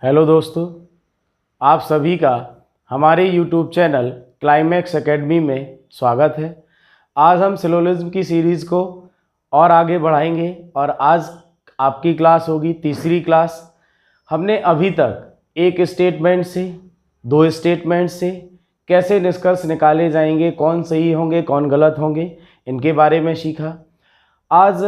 Hello दोस्तों, आप सभी का हमारे YouTube चैनल क्लाइमैक्स एकेडमी में स्वागत है। आज हम सिलोजिज्म की सीरीज़ को और आगे बढ़ाएंगे और आज आपकी क्लास होगी तीसरी क्लास। हमने अभी तक एक स्टेटमेंट से, दो स्टेटमेंट से कैसे निष्कर्ष निकाले जाएंगे, कौन सही होंगे कौन गलत होंगे, इनके बारे में सीखा। आज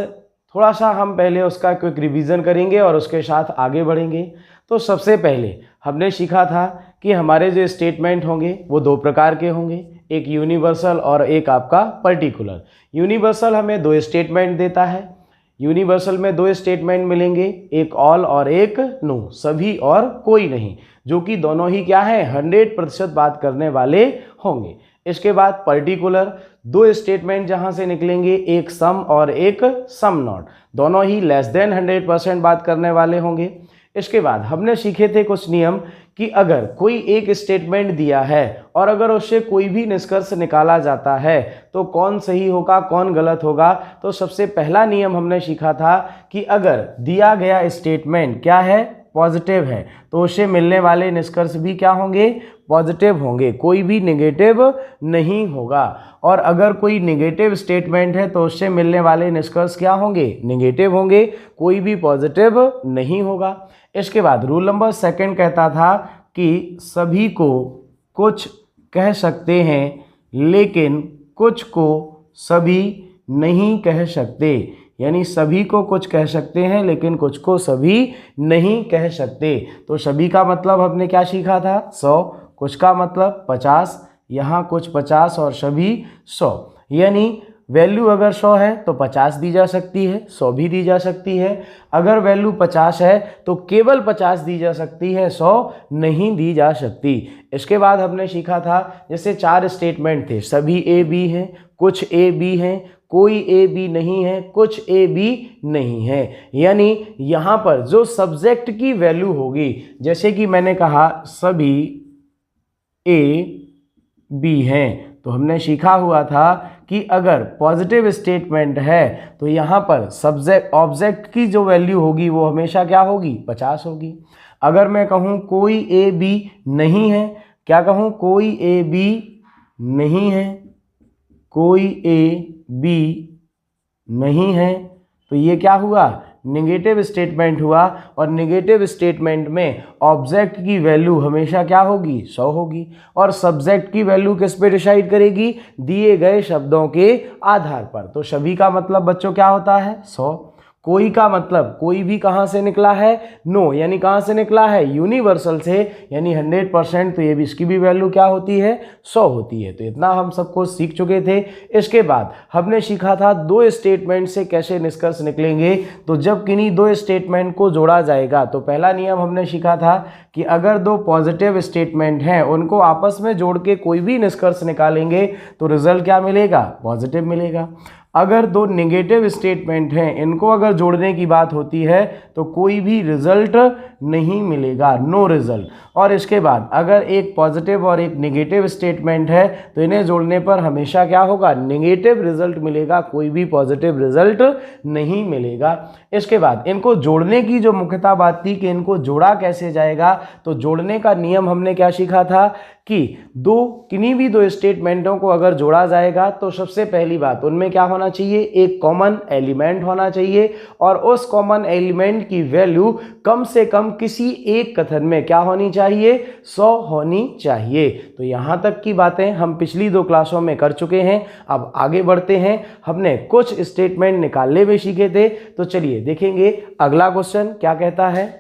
थोड़ा सा हम पहले उसका क्विक रिवीजन करेंगे और उसके साथ आगे बढ़ेंगे। तो सबसे पहले हमने सीखा था कि हमारे जो स्टेटमेंट होंगे वो दो प्रकार के होंगे, एक यूनिवर्सल और एक आपका पर्टिकुलर। यूनिवर्सल हमें दो स्टेटमेंट देता है। यूनिवर्सल में दो स्टेटमेंट मिलेंगे, एक ऑल और एक नो, सभी और कोई नहीं, जो कि दोनों ही क्या है 100% बात करने वाले होंगे। इसके बाद पर्टिकुलर दो स्टेटमेंट जहां से निकलेंगे, एक सम और एक सम नॉट, दोनों ही लेस देन 100% बात करने वाले होंगे। इसके बाद हमने सीखे थे कुछ नियम कि अगर कोई एक स्टेटमेंट दिया है और अगर उससे कोई भी निष्कर्ष निकाला जाता है तो कौन सही होगा कौन गलत होगा। तो सबसे पहला नियम हमने सीखा था कि अगर दिया गया स्टेटमेंट क्या है, पॉजिटिव है, तो उससे मिलने वाले निष्कर्ष भी क्या होंगे, पॉजिटिव होंगे, कोई भी नेगेटिव नहीं होगा। और अगर कोई नेगेटिव स्टेटमेंट है तो उससे मिलने वाले निष्कर्ष क्या होंगे, नेगेटिव होंगे, कोई भी पॉजिटिव नहीं होगा। इसके बाद रूल नंबर 2 कहता था कि सभी को कुछ कह सकते हैं लेकिन कुछ को सभी नहीं कह सकते, यानी सभी को कुछ कह सकते हैं लेकिन कुछ को सभी नहीं कह सकते। तो सभी का मतलब हमने क्या सीखा था, 100, कुछ का मतलब 50, यहाँ कुछ 50 और सभी 100, यानी वैल्यू अगर 100 है तो 50 दी जा सकती है, 100 भी दी जा सकती है। अगर वैल्यू 50 है तो केवल 50 दी जा सकती है, 100 नहीं दी जा सकती। इसके बाद हमने सीखा था जैसे 4 स्टेटमेंट थे, सभी ए बी हैं, कुछ ए बी हैं, कोई ए बी नहीं है, कुछ ए बी नहीं है। यानी यहाँ पर जो सब्जेक्ट की वैल्यू होगी, जैसे कि मैंने कहा सभी ए बी हैं, तो हमने सीखा हुआ था कि अगर पॉजिटिव स्टेटमेंट है तो यहाँ पर सब्जेक्ट ऑब्जेक्ट की जो वैल्यू होगी वो हमेशा क्या होगी, 50 होगी। अगर मैं कहूँ कोई ए बी नहीं है, क्या कहूँ, कोई ए बी नहीं है, कोई ए बी नहीं है, तो ये क्या हुआ, नेगेटिव स्टेटमेंट हुआ। और नेगेटिव स्टेटमेंट में ऑब्जेक्ट की वैल्यू हमेशा क्या होगी, 100 होगी। और सब्जेक्ट की वैल्यू किस पे डिसाइड करेगी, दिए गए शब्दों के आधार पर। तो सभी का मतलब बच्चों क्या होता है, 100। कोई का मतलब कोई भी कहाँ से निकला है, नो, यानी कहाँ से निकला है, यूनिवर्सल से, यानी 100%, तो ये भी इसकी भी वैल्यू क्या होती है, 100 होती है। तो इतना हम सबको सीख चुके थे। इसके बाद हमने सीखा था दो स्टेटमेंट से कैसे निष्कर्ष निकलेंगे। तो जब किन्हीं दो स्टेटमेंट को जोड़ा जाएगा तो पहला नियम हमने सीखा था कि अगर दो पॉजिटिव स्टेटमेंट हैं उनको आपस में जोड़ के कोई भी निष्कर्ष निकालेंगे तो रिजल्ट क्या मिलेगा, पॉजिटिव मिलेगा। अगर दो नेगेटिव स्टेटमेंट हैं इनको अगर जोड़ने की बात होती है तो कोई भी रिजल्ट नहीं मिलेगा, नो रिजल्ट। और इसके बाद अगर एक पॉजिटिव और एक नेगेटिव स्टेटमेंट है तो इन्हें जोड़ने पर हमेशा क्या होगा, नेगेटिव रिजल्ट मिलेगा, कोई भी पॉजिटिव रिजल्ट नहीं मिलेगा। इसके बाद इनको जोड़ने की जो मुख्यतः बात थी कि इनको जोड़ा कैसे जाएगा, तो जोड़ने का नियम हमने क्या सीखा था कि किन्हीं भी दो स्टेटमेंटों को अगर जोड़ा जाएगा तो सबसे पहली बात उनमें क्या होना चाहिए, एक कॉमन एलिमेंट होना चाहिए। और उस कॉमन एलिमेंट की वैल्यू कम से कम किसी एक कथन में क्या होनी चाहिए, 100 होनी चाहिए। तो यहाँ तक की बातें हम पिछली 2 क्लासों में कर चुके हैं। अब आगे बढ़ते हैं। हमने कुछ स्टेटमेंट निकालने में सीखे थे, तो चलिए देखेंगे अगला क्वेश्चन क्या कहता है।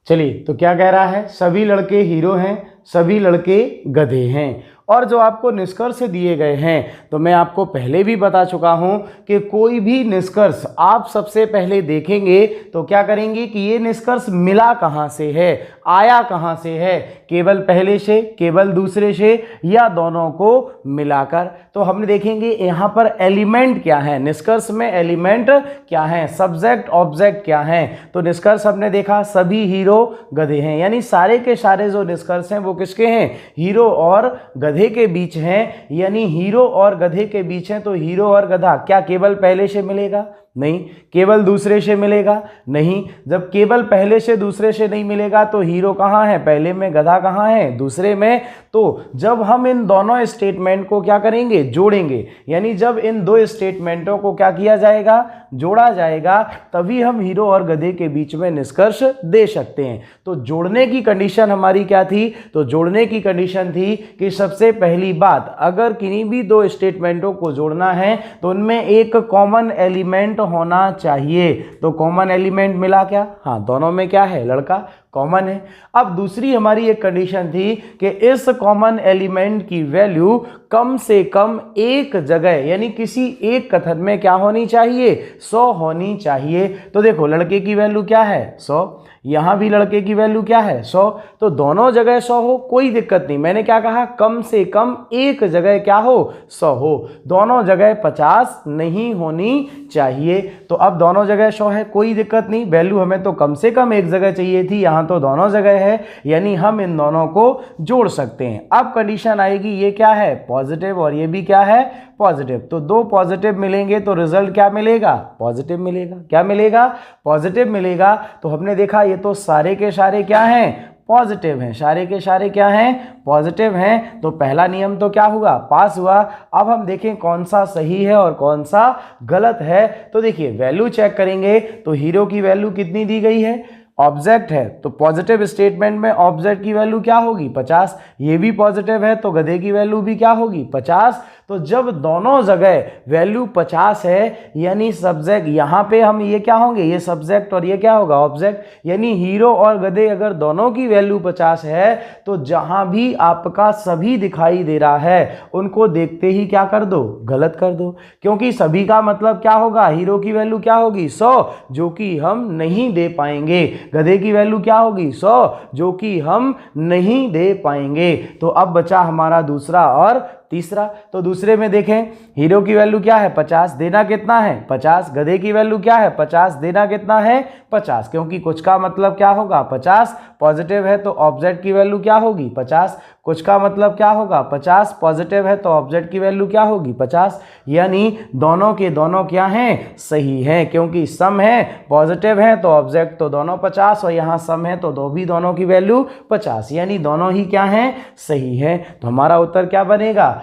चलिए, तो क्या कह रहा है, सभी लड़के हीरो हैं, सभी लड़के गधे हैं। और जो आपको निष्कर्ष दिए गए हैं तो मैं आपको पहले भी बता चुका हूं कि कोई भी निष्कर्ष आप सबसे पहले देखेंगे तो क्या करेंगे कि ये निष्कर्ष मिला कहां से है, आया कहां से है, केवल पहले से, केवल दूसरे से, या दोनों को मिलाकर। तो हम देखेंगे यहां पर एलिमेंट क्या है, निष्कर्ष में एलिमेंट क्या है, सब्जेक्ट ऑब्जेक्ट क्या है। तो निष्कर्ष हमने देखा सभी हीरो गधे हैं, यानी सारे के सारे जो निष्कर्ष हैं वो किसके हैं, हीरो और गधे के बीच हैं, यानी हीरो और गधे के बीच हैं। तो हीरो और गधा क्या केवल पहले से मिलेगा, नहीं। केवल दूसरे से मिलेगा? नहीं। जब केवल पहले से दूसरे से नहीं मिलेगा तो हीरो कहाँ है? पहले में, गधा कहाँ है? दूसरे में। तो जब हम इन दोनों स्टेटमेंट को क्या करेंगे? जोड़ेंगे, यानी जब इन दो स्टेटमेंटों को क्या किया जाएगा? जोड़ा जाएगा, तभी हम हीरो और गधे के बीच में निष्कर्ष दे सकते हैं। तो जोड़ने की कंडीशन हमारी क्या थी? तो जोड़ने की कंडीशन थी कि सबसे पहली बात, अगर किन्हीं भी दो स्टेटमेंटों को जोड़ना है तो उनमें एक कॉमन एलिमेंट होना चाहिए। तो कॉमन एलिमेंट मिला क्या? हाँ, दोनों में क्या है? लड़का कॉमन है। अब दूसरी हमारी एक कंडीशन थी कि इस कॉमन एलिमेंट की वैल्यू कम से कम एक जगह, यानी किसी एक कथन में क्या होनी चाहिए? 100 होनी चाहिए। तो देखो, लड़के की वैल्यू क्या है? 100। यहां भी लड़के की वैल्यू क्या है? 100। तो दोनों जगह 100 हो, कोई दिक्कत नहीं। मैंने क्या कहा? कम से कम एक जगह क्या हो? 100 हो। दोनों जगह 50 नहीं होनी चाहिए। तो अब दोनों जगह 100 है, कोई दिक्कत नहीं। वैल्यू हमें तो कम से कम एक जगह चाहिए थी, यहां तो दोनों जगह है, यानी हम इन दोनों को जोड़ सकते हैं। अब कंडीशन आएगी, ये क्या है? पॉजिटिव, और ये भी क्या है? पॉजिटिव। तो दो पॉजिटिव मिलेंगे तो रिजल्ट क्या मिलेगा? पॉजिटिव मिलेगा। क्या मिलेगा? पॉजिटिव मिलेगा। तो हमने देखा ये तो सारे के सारे क्या हैं? पॉजिटिव हैं। सारे के सारे क्या हैं? पॉजिटिव हैं। तो पहला नियम तो क्या हुआ? पास हुआ। अब हम देखें कौन सा सही है और कौन सा गलत है। तो देखिए, वैल्यू चेक करेंगे तो हीरो की वैल्यू कितनी दी गई है? ऑब्जेक्ट है, तो पॉजिटिव स्टेटमेंट में ऑब्जेक्ट की वैल्यू क्या होगी? 50। ये भी पॉजिटिव है तो गधे की वैल्यू भी क्या होगी? 50। तो जब दोनों जगह वैल्यू 50 है, यानी सब्जेक्ट, यहां पे हम ये क्या होंगे? ये सब्जेक्ट और ये क्या होगा? ऑब्जेक्ट। यानी हीरो और गधे अगर दोनों की वैल्यू 50 है तो जहां भी आपका सभी दिखाई दे रहा है उनको देखते ही क्या कर दो? गलत कर दो। क्योंकि सभी का मतलब क्या होगा? हीरो की वैल्यू क्या होगी? 100, जो कि हम नहीं दे पाएंगे। गधे की वैल्यू क्या होगी? 100, जो कि हम नहीं दे पाएंगे। तो अब बचा हमारा दूसरा और तीसरा। तो दूसरे में देखें, हीरो की वैल्यू क्या है? 50। देना कितना है? 50। गधे की वैल्यू क्या है? 50। देना कितना है? 50। क्योंकि कुछ का मतलब क्या होगा? 50। पॉजिटिव है तो ऑब्जेक्ट की वैल्यू क्या होगी? 50। कुछ का मतलब क्या होगा? 50। पॉजिटिव है तो ऑब्जेक्ट की वैल्यू क्या होगी? 50। यानी दोनों के दोनों क्या हैं? सही हैं, क्योंकि सम है, पॉजिटिव है तो ऑब्जेक्ट तो दोनों 50, और यहाँ सम है तो भी दोनों की वैल्यू 50, यानी दोनों ही क्या हैं? सही हैं। तो हमारा उत्तर क्या बनेगा?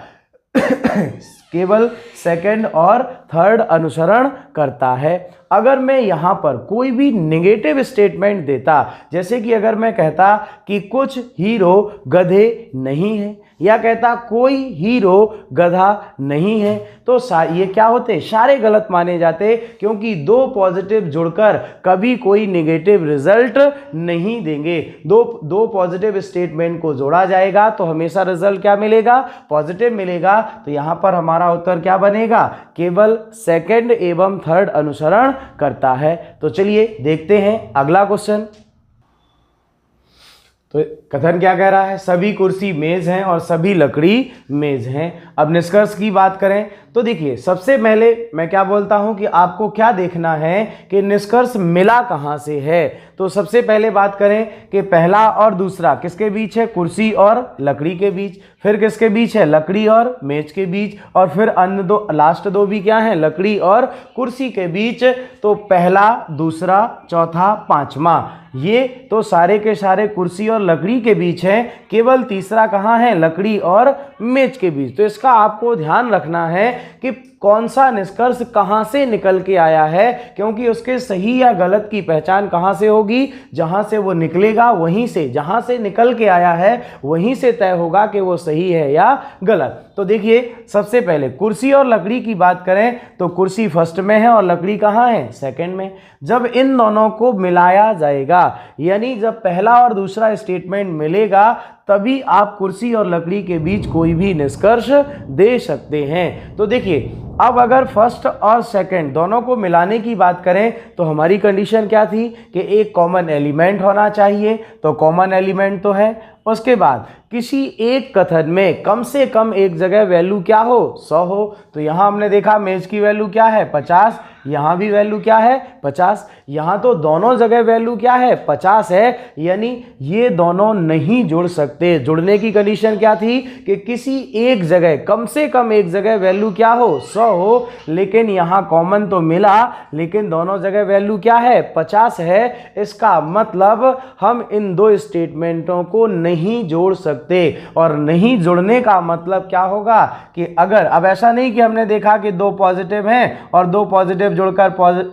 केवल सेकंड और थर्ड अनुसरण करता है। अगर मैं यहां पर कोई भी नेगेटिव स्टेटमेंट देता, जैसे कि अगर मैं कहता कि कुछ हीरो गधे नहीं हैं, या कहता कोई हीरो गधा नहीं है, तो ये क्या होते? सारे गलत माने जाते, क्योंकि दो पॉजिटिव जुड़कर कभी कोई नेगेटिव रिजल्ट नहीं देंगे। दो पॉजिटिव स्टेटमेंट को जोड़ा जाएगा तो हमेशा रिजल्ट क्या मिलेगा? पॉजिटिव मिलेगा। तो यहां पर हमारा उत्तर क्या बनेगा? केवल सेकंड एवं थर्ड अनुसरण करता है। तो चलिए देखते हैं अगला क्वेश्चन। तो कथन क्या कह रहा है? सभी कुर्सी मेज हैं और सभी लकड़ी मेज हैं। अब निष्कर्ष की बात करें तो देखिए, सबसे पहले मैं क्या बोलता हूं कि आपको क्या देखना है कि निष्कर्ष मिला कहां से है। तो सबसे पहले बात करें कि पहला और दूसरा किसके बीच है? कुर्सी और लकड़ी के बीच। फिर किसके बीच है? लकड़ी और मेज के बीच। और फिर अन्य दो, लास्ट दो भी क्या है? लकड़ी और कुर्सी के बीच। तो पहला, दूसरा, चौथा, पांचवा, ये तो सारे के सारे कुर्सी और लकड़ी के बीच है। केवल तीसरा कहाँ है? लकड़ी और मेज के बीच। तो इसका आपको ध्यान रखना है कि कौन सा निष्कर्ष कहां से निकल के आया है, क्योंकि उसके सही या गलत की पहचान कहां से होगी? जहां से वो निकलेगा वहीं से, जहां से निकल के आया है वहीं से तय होगा कि वो सही है या गलत। तो देखिए, सबसे पहले कुर्सी और लकड़ी की बात करें तो कुर्सी फर्स्ट में है और लकड़ी कहां है? सेकंड में। जब इन दोनों को मिलाया जाएगा, यानी जब पहला और दूसरा स्टेटमेंट मिलेगा, तभी आप कुर्सी और लकड़ी के बीच कोई भी निष्कर्ष दे सकते हैं। तो देखिए, अब अगर फर्स्ट और सेकंड दोनों को मिलाने की बात करें तो हमारी कंडीशन क्या थी कि एक कॉमन एलिमेंट होना चाहिए। तो कॉमन एलिमेंट तो है। उसके बाद किसी एक कथन में कम से कम एक जगह वैल्यू क्या हो? 100 हो। तो यहां हमने देखा मेज की वैल्यू क्या है? 50। यहां भी वैल्यू क्या है? 50। यहाँ तो दोनों जगह वैल्यू क्या है 50 है, यानी ये दोनों नहीं जुड़ सकते। जुड़ने की कंडीशन क्या थी कि किसी एक जगह, कम से कम एक जगह वैल्यू क्या हो 100 हो, लेकिन यहाँ कॉमन तो मिला लेकिन दोनों जगह वैल्यू क्या है 50 है। इसका मतलब हम इन दो स्टेटमेंटों को नहीं जोड़ सकते। और नहीं जुड़ने का मतलब क्या होगा कि अगर, अब ऐसा नहीं कि हमने देखा कि दो पॉजिटिव हैं और दो पॉजिटिव जुड़कर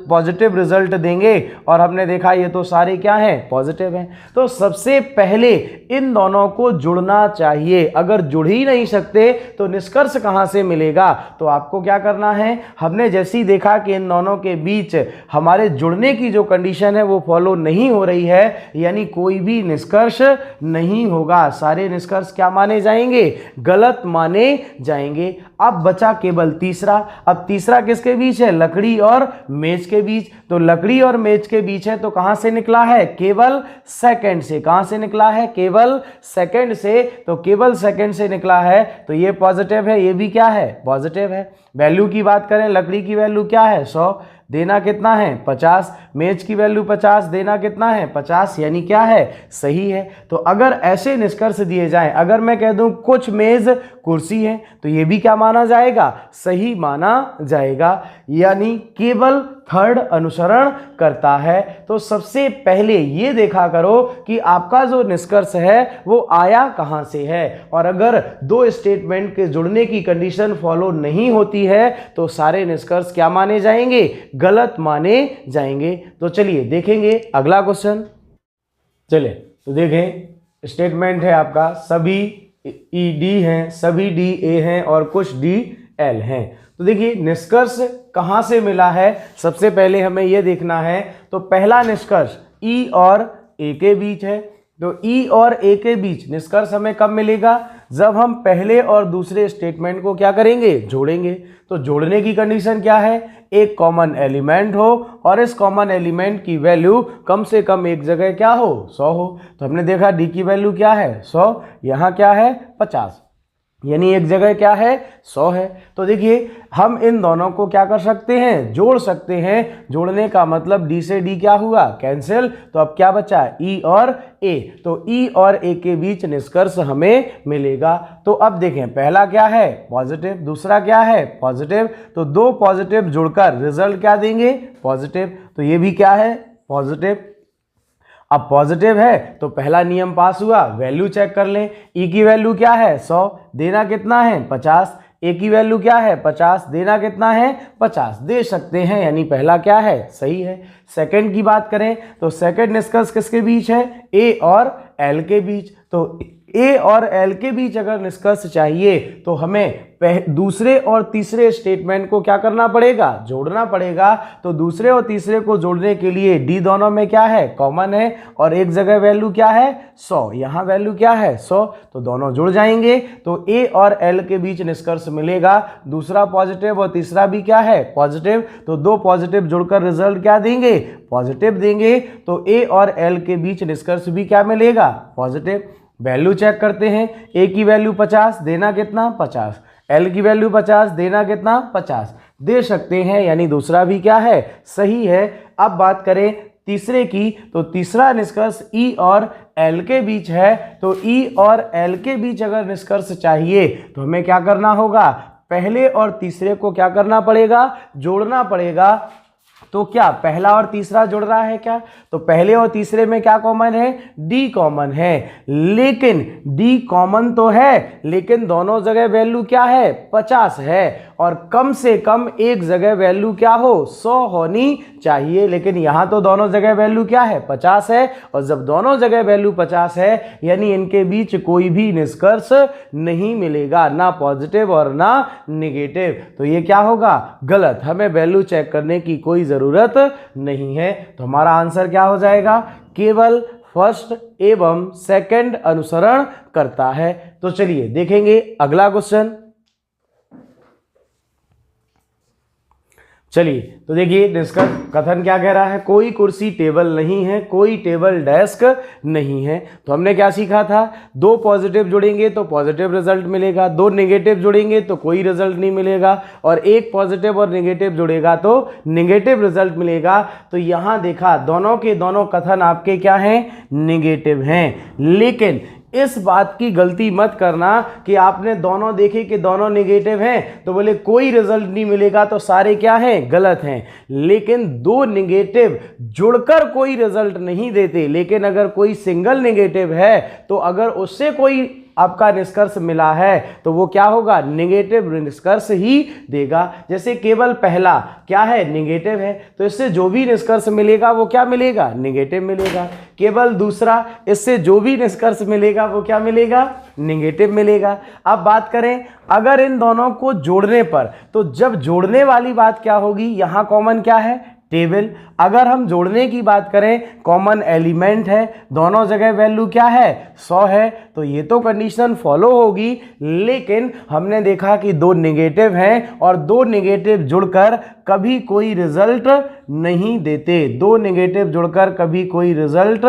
पॉजिटिव रिजल्ट देंगे और हमने देखा ये तो सारे क्या हैं पॉजिटिव हैं। तो सबसे पहले इन दोनों को जुड़ना चाहिए। अगर जुड़ ही नहीं सकते तो निष्कर्ष कहां से मिलेगा? तो आपको क्या करना है, हमने जैसे ही देखा कि इन दोनों के बीच हमारे जुड़ने की जो कंडीशन है वो फॉलो नहीं हो रही है, यानी कोई भी निष्कर्ष नहीं होगा। सारे निष्कर्ष क्या माने जाएंगे? गलत माने जाएंगे। अब बचा केवल तीसरा। अब तीसरा किसके बीच है? लकड़ी और मेज के बीच। तो लकड़ी और मेज के बीच है तो कहां से निकला है? केवल सेकंड से। कहां से निकला है? केवल सेकंड से। तो केवल सेकंड से निकला है तो ये पॉजिटिव है, ये भी क्या है पॉजिटिव है। वैल्यू की बात करें, लकड़ी की वैल्यू क्या है 100, देना कितना है 50। मेज की वैल्यू 50, देना कितना है 50, यानी क्या है सही है। तो अगर ऐसे निष्कर्ष दिए जाएं, अगर मैं कह दूं कुछ मेज कुर्सी है तो ये भी क्या माना जाएगा? सही माना जाएगा, यानी केवल थर्ड अनुसरण करता है। तो सबसे पहले ये देखा करो कि आपका जो निष्कर्ष है वो आया कहां से है। और अगर दो स्टेटमेंट के जुड़ने की कंडीशन फॉलो नहीं होती है तो सारे निष्कर्ष क्या माने जाएंगे? गलत माने जाएंगे। तो चलिए देखेंगे अगला क्वेश्चन। चलिए तो देखें, स्टेटमेंट है आपका सभी ई डी हैं, सभी डी ए हैं और कुछ डी एल हैं। तो देखिए निष्कर्ष कहां से मिला है, सबसे पहले हमें यह देखना है। तो पहला निष्कर्ष ई और ए के बीच है। तो ई और ए के बीच निष्कर्ष हमें कब मिलेगा? जब हम पहले और दूसरे स्टेटमेंट को क्या करेंगे? जोड़ेंगे। तो जोड़ने की कंडीशन क्या है? एक कॉमन एलिमेंट हो और इस कॉमन एलिमेंट की वैल्यू कम से कम एक जगह क्या हो 100 हो। तो हमने देखा डी की वैल्यू क्या है 100, यहाँ क्या है 50, यानी एक जगह क्या है 100 है। तो देखिए हम इन दोनों को क्या कर सकते हैं? जोड़ सकते हैं। जोड़ने का मतलब डी से डी क्या हुआ? कैंसिल। तो अब क्या बचा? ई और ए। तो ई और ए के बीच निष्कर्ष हमें मिलेगा। तो अब देखें, पहला क्या है पॉजिटिव, दूसरा क्या है पॉजिटिव। तो दो पॉजिटिव जुड़कर रिजल्ट क्या देंगे? पॉजिटिव। तो ये भी क्या है पॉजिटिव। अब पॉजिटिव है तो पहला नियम पास हुआ। वैल्यू चेक कर लें। ई की वैल्यू क्या है 100, देना कितना है 50। ए की वैल्यू क्या है 50, देना कितना है 50, दे सकते हैं, यानी पहला क्या है सही है। सेकंड की बात करें तो सेकंड निष्कर्ष किसके बीच है? ए और एल के बीच। तो ए और एल के बीच अगर निष्कर्ष चाहिए तो हमें दूसरे और तीसरे स्टेटमेंट को क्या करना पड़ेगा? जोड़ना पड़ेगा। तो दूसरे और तीसरे को जोड़ने के लिए डी दोनों में क्या है? कॉमन है और एक जगह वैल्यू क्या है 100, यहाँ वैल्यू क्या है 100, तो दोनों जुड़ जाएंगे। तो ए और एल के बीच निष्कर्ष मिलेगा। दूसरा पॉजिटिव और तीसरा भी क्या है पॉजिटिव। तो दो पॉजिटिव जुड़कर रिजल्ट क्या देंगे? पॉजिटिव देंगे। तो ए और एल के बीच निष्कर्ष भी क्या मिलेगा? पॉजिटिव। वैल्यू चेक करते हैं। ए की वैल्यू 50, देना कितना 50। एल की वैल्यू 50, देना कितना 50, दे सकते हैं, यानी दूसरा भी क्या है सही है। अब बात करें तीसरे की, तो तीसरा निष्कर्ष ई और एल के बीच है। तो ई और एल के बीच अगर निष्कर्ष चाहिए तो हमें क्या करना होगा? पहले और तीसरे को क्या करना पड़ेगा? जोड़ना पड़ेगा। तो क्या पहला और तीसरा जुड़ रहा है क्या? तो पहले और तीसरे में क्या कॉमन है? डी कॉमन है। लेकिन डी कॉमन तो है लेकिन दोनों जगह वैल्यू क्या है 50 है और कम से कम एक जगह वैल्यू क्या हो 100 होनी चाहिए। लेकिन यहां तो दोनों जगह वैल्यू क्या है 50 है और जब दोनों जगह वैल्यू 50 है यानी इनके बीच कोई भी निष्कर्ष नहीं मिलेगा, ना पॉजिटिव और ना निगेटिव। तो ये क्या होगा? गलत। हमें वैल्यू चेक करने की कोई जरूरत नहीं है। तो हमारा आंसर क्या हो जाएगा? केवल फर्स्ट एवं सेकंड अनुसरण करता है। तो चलिए देखेंगे अगला क्वेश्चन। चलिए तो देखिए निष्कर्ष कथन क्या कह रहा है, कोई कुर्सी टेबल नहीं है, कोई टेबल डेस्क नहीं है। तो हमने क्या सीखा था, दो पॉजिटिव जुड़ेंगे तो पॉजिटिव रिजल्ट मिलेगा, दो नेगेटिव जुड़ेंगे तो कोई रिजल्ट नहीं मिलेगा, और एक पॉजिटिव और नेगेटिव जुड़ेगा तो नेगेटिव रिजल्ट मिलेगा। तो यहाँ देखा दोनों के दोनों कथन आपके क्या हैं, नेगेटिव हैं। लेकिन इस बात की गलती मत करना कि आपने दोनों देखे कि दोनों नेगेटिव हैं तो बोले कोई रिजल्ट नहीं मिलेगा, तो सारे क्या हैं, गलत हैं। लेकिन दो नेगेटिव जुड़कर कोई रिजल्ट नहीं देते, लेकिन अगर कोई सिंगल नेगेटिव है तो अगर उससे कोई आपका निष्कर्ष मिला है तो वो क्या होगा, नेगेटिव निष्कर्ष ही देगा। जैसे केवल पहला क्या है, नेगेटिव है, तो इससे जो भी निष्कर्ष मिलेगा वो क्या मिलेगा, नेगेटिव मिलेगा। केवल दूसरा, इससे जो भी निष्कर्ष मिलेगा वो क्या मिलेगा, नेगेटिव मिलेगा। अब बात करें अगर इन दोनों को जोड़ने पर, तो जब जोड़ने वाली बात क्या होगी, यहां कॉमन क्या है, टेबल। अगर हम जोड़ने की बात करें, कॉमन एलिमेंट है, दोनों जगह वैल्यू क्या है, 100 है, तो ये तो कंडीशन फॉलो होगी। लेकिन हमने देखा कि दो नेगेटिव हैं और दो नेगेटिव जुड़कर कभी कोई रिजल्ट नहीं देते, दो नेगेटिव जुड़कर कभी कोई रिजल्ट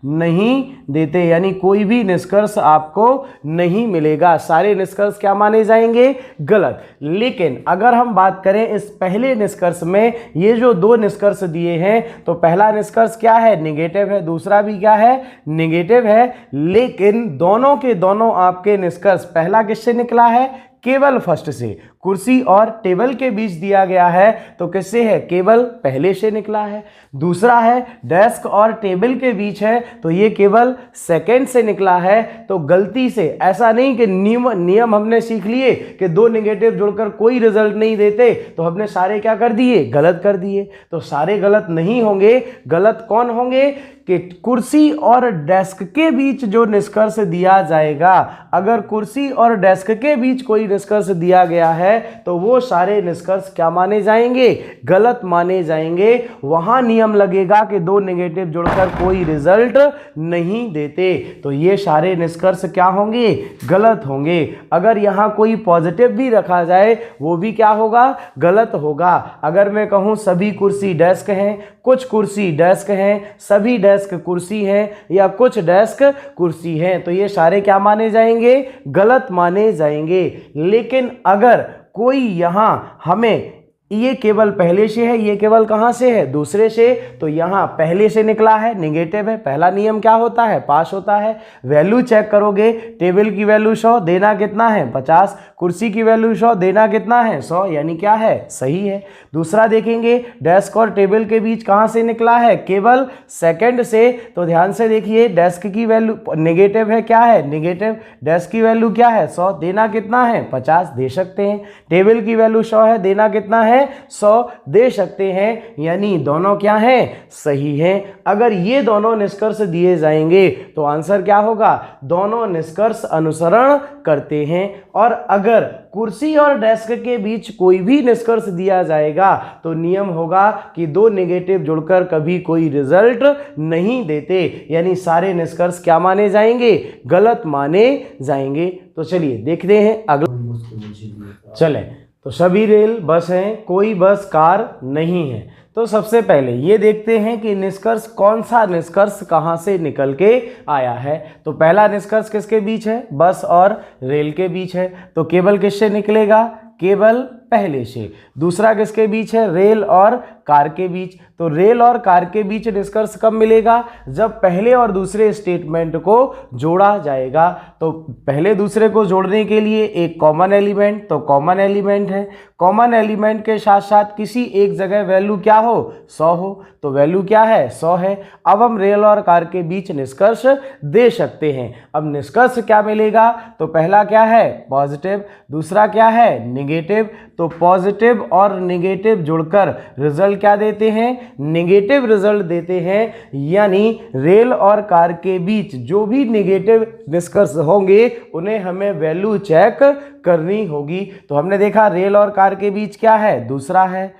नहीं देते, यानी कोई भी निष्कर्ष आपको नहीं मिलेगा, सारे निष्कर्ष क्या माने जाएंगे, गलत। लेकिन अगर हम बात करें इस पहले निष्कर्ष में, ये जो दो निष्कर्ष दिए हैं, तो पहला निष्कर्ष क्या है, नेगेटिव है, दूसरा भी क्या है, नेगेटिव है। लेकिन दोनों के दोनों आपके निष्कर्ष, पहला किससे निकला है, केवल फर्स्ट से, कुर्सी और टेबल के बीच दिया गया है तो किससे है, केवल पहले से निकला है। दूसरा है डेस्क और टेबल के बीच है तो ये केवल सेकंड से निकला है। तो गलती से, ऐसा नहीं कि नियम हमने सीख लिए कि दो नेगेटिव जुड़कर कोई रिजल्ट नहीं देते तो हमने सारे क्या कर दिए, गलत कर दिए। तो सारे गलत नहीं होंगे, गलत कौन होंगे कि कुर्सी और डेस्क के बीच जो निष्कर्ष दिया जाएगा, अगर कुर्सी और डेस्क के बीच कोई निष्कर्ष दिया गया है तो वो सारे निष्कर्ष क्या माने जाएंगे, गलत माने जाएंगे। वहां नियम लगेगा कि दो नेगेटिव जुड़कर कोई रिजल्ट नहीं देते, तो ये सारे निष्कर्ष क्या होंगे, गलत होंगे। अगर यहां कोई पॉजिटिव भी रखा जाए वो भी क्या होगा, गलत होगा। अगर मैं कहूं सभी कुर्सी डेस्क हैं, कुछ कुर्सी डेस्क हैं, सभी डेस्क कुर्सी हैं, या कुछ डेस्क कुर्सी हैं, तो ये सारे क्या माने जाएंगे, गलत माने जाएंगे। लेकिन अगर कोई यहां हमें, ये केवल पहले से है, ये केवल कहां से है, दूसरे से, तो यहां पहले से निकला है, नेगेटिव है। पहला नियम क्या होता है, पास होता है। वैल्यू चेक करोगे, टेबल की वैल्यू 100, देना कितना है, 50, कुर्सी की वैल्यू 100, देना कितना है, 100, यानी क्या है, सही है। दूसरा देखेंगे, डेस्क और टेबल के बीच कहां से निकला है, केवल सेकंड से, तो ध्यान से देखिए, डेस्क की वैल्यू नेगेटिव है, क्या है, नेगेटिव, डेस्क की वैल्यू क्या है, 100, देना कितना है, 50, दे सकते हैं। टेबल की वैल्यू 100 है, देना कितना है, 100, दे सकते हैं, यानी दोनों क्या हैं, सही हैं। अगर ये दोनों निष्कर्ष दिए जाएंगे तो आंसर क्या होगा, दोनों निष्कर्ष अनुसरण करते हैं। और अगर कुर्सी और डेस्क के बीच कोई भी निष्कर्ष दिया जाएगा तो नियम होगा कि दो नेगेटिव जुड़कर कभी कोई रिजल्ट नहीं देते, यानी सारे निष्कर्ष क्या माने जाएंगे, गलत माने जाएंगे। तो चलिए देखते हैं अगला। चले, तो सभी रेल बस हैं, कोई बस कार नहीं है। तो सबसे पहले ये देखते हैं कि निष्कर्ष, कौन सा निष्कर्ष कहाँ से निकल के आया है। तो पहला निष्कर्ष किसके बीच है, बस और रेल के बीच है, तो केवल किससे निकलेगा, केवल पहले से। दूसरा किसके बीच है, रेल और कार के बीच, तो रेल और कार के बीच निष्कर्ष कब मिलेगा, जब पहले और दूसरे स्टेटमेंट को जोड़ा जाएगा। तो पहले दूसरे को जोड़ने के लिए एक कॉमन एलिमेंट, तो कॉमन एलिमेंट है, कॉमन एलिमेंट के साथ साथ किसी एक जगह वैल्यू क्या हो, 100 हो, तो वैल्यू क्या है, 100 है। अब हम रेल और कार के बीच निष्कर्ष दे सकते हैं। अब निष्कर्ष क्या मिलेगा, तो पहला क्या है, पॉजिटिव, दूसरा क्या है, नेगेटिव, तो पॉजिटिव और नेगेटिव जुड़कर रिजल्ट क्या देते हैं, नेगेटिव रिजल्ट देते हैं। यानी रेल और कार के बीच जो भी नेगेटिव निष्कर्ष होंगे उन्हें हमें वैल्यू चेक करनी होगी। तो हमने देखा रेल और कार के बीच क्या है, दूसरा है,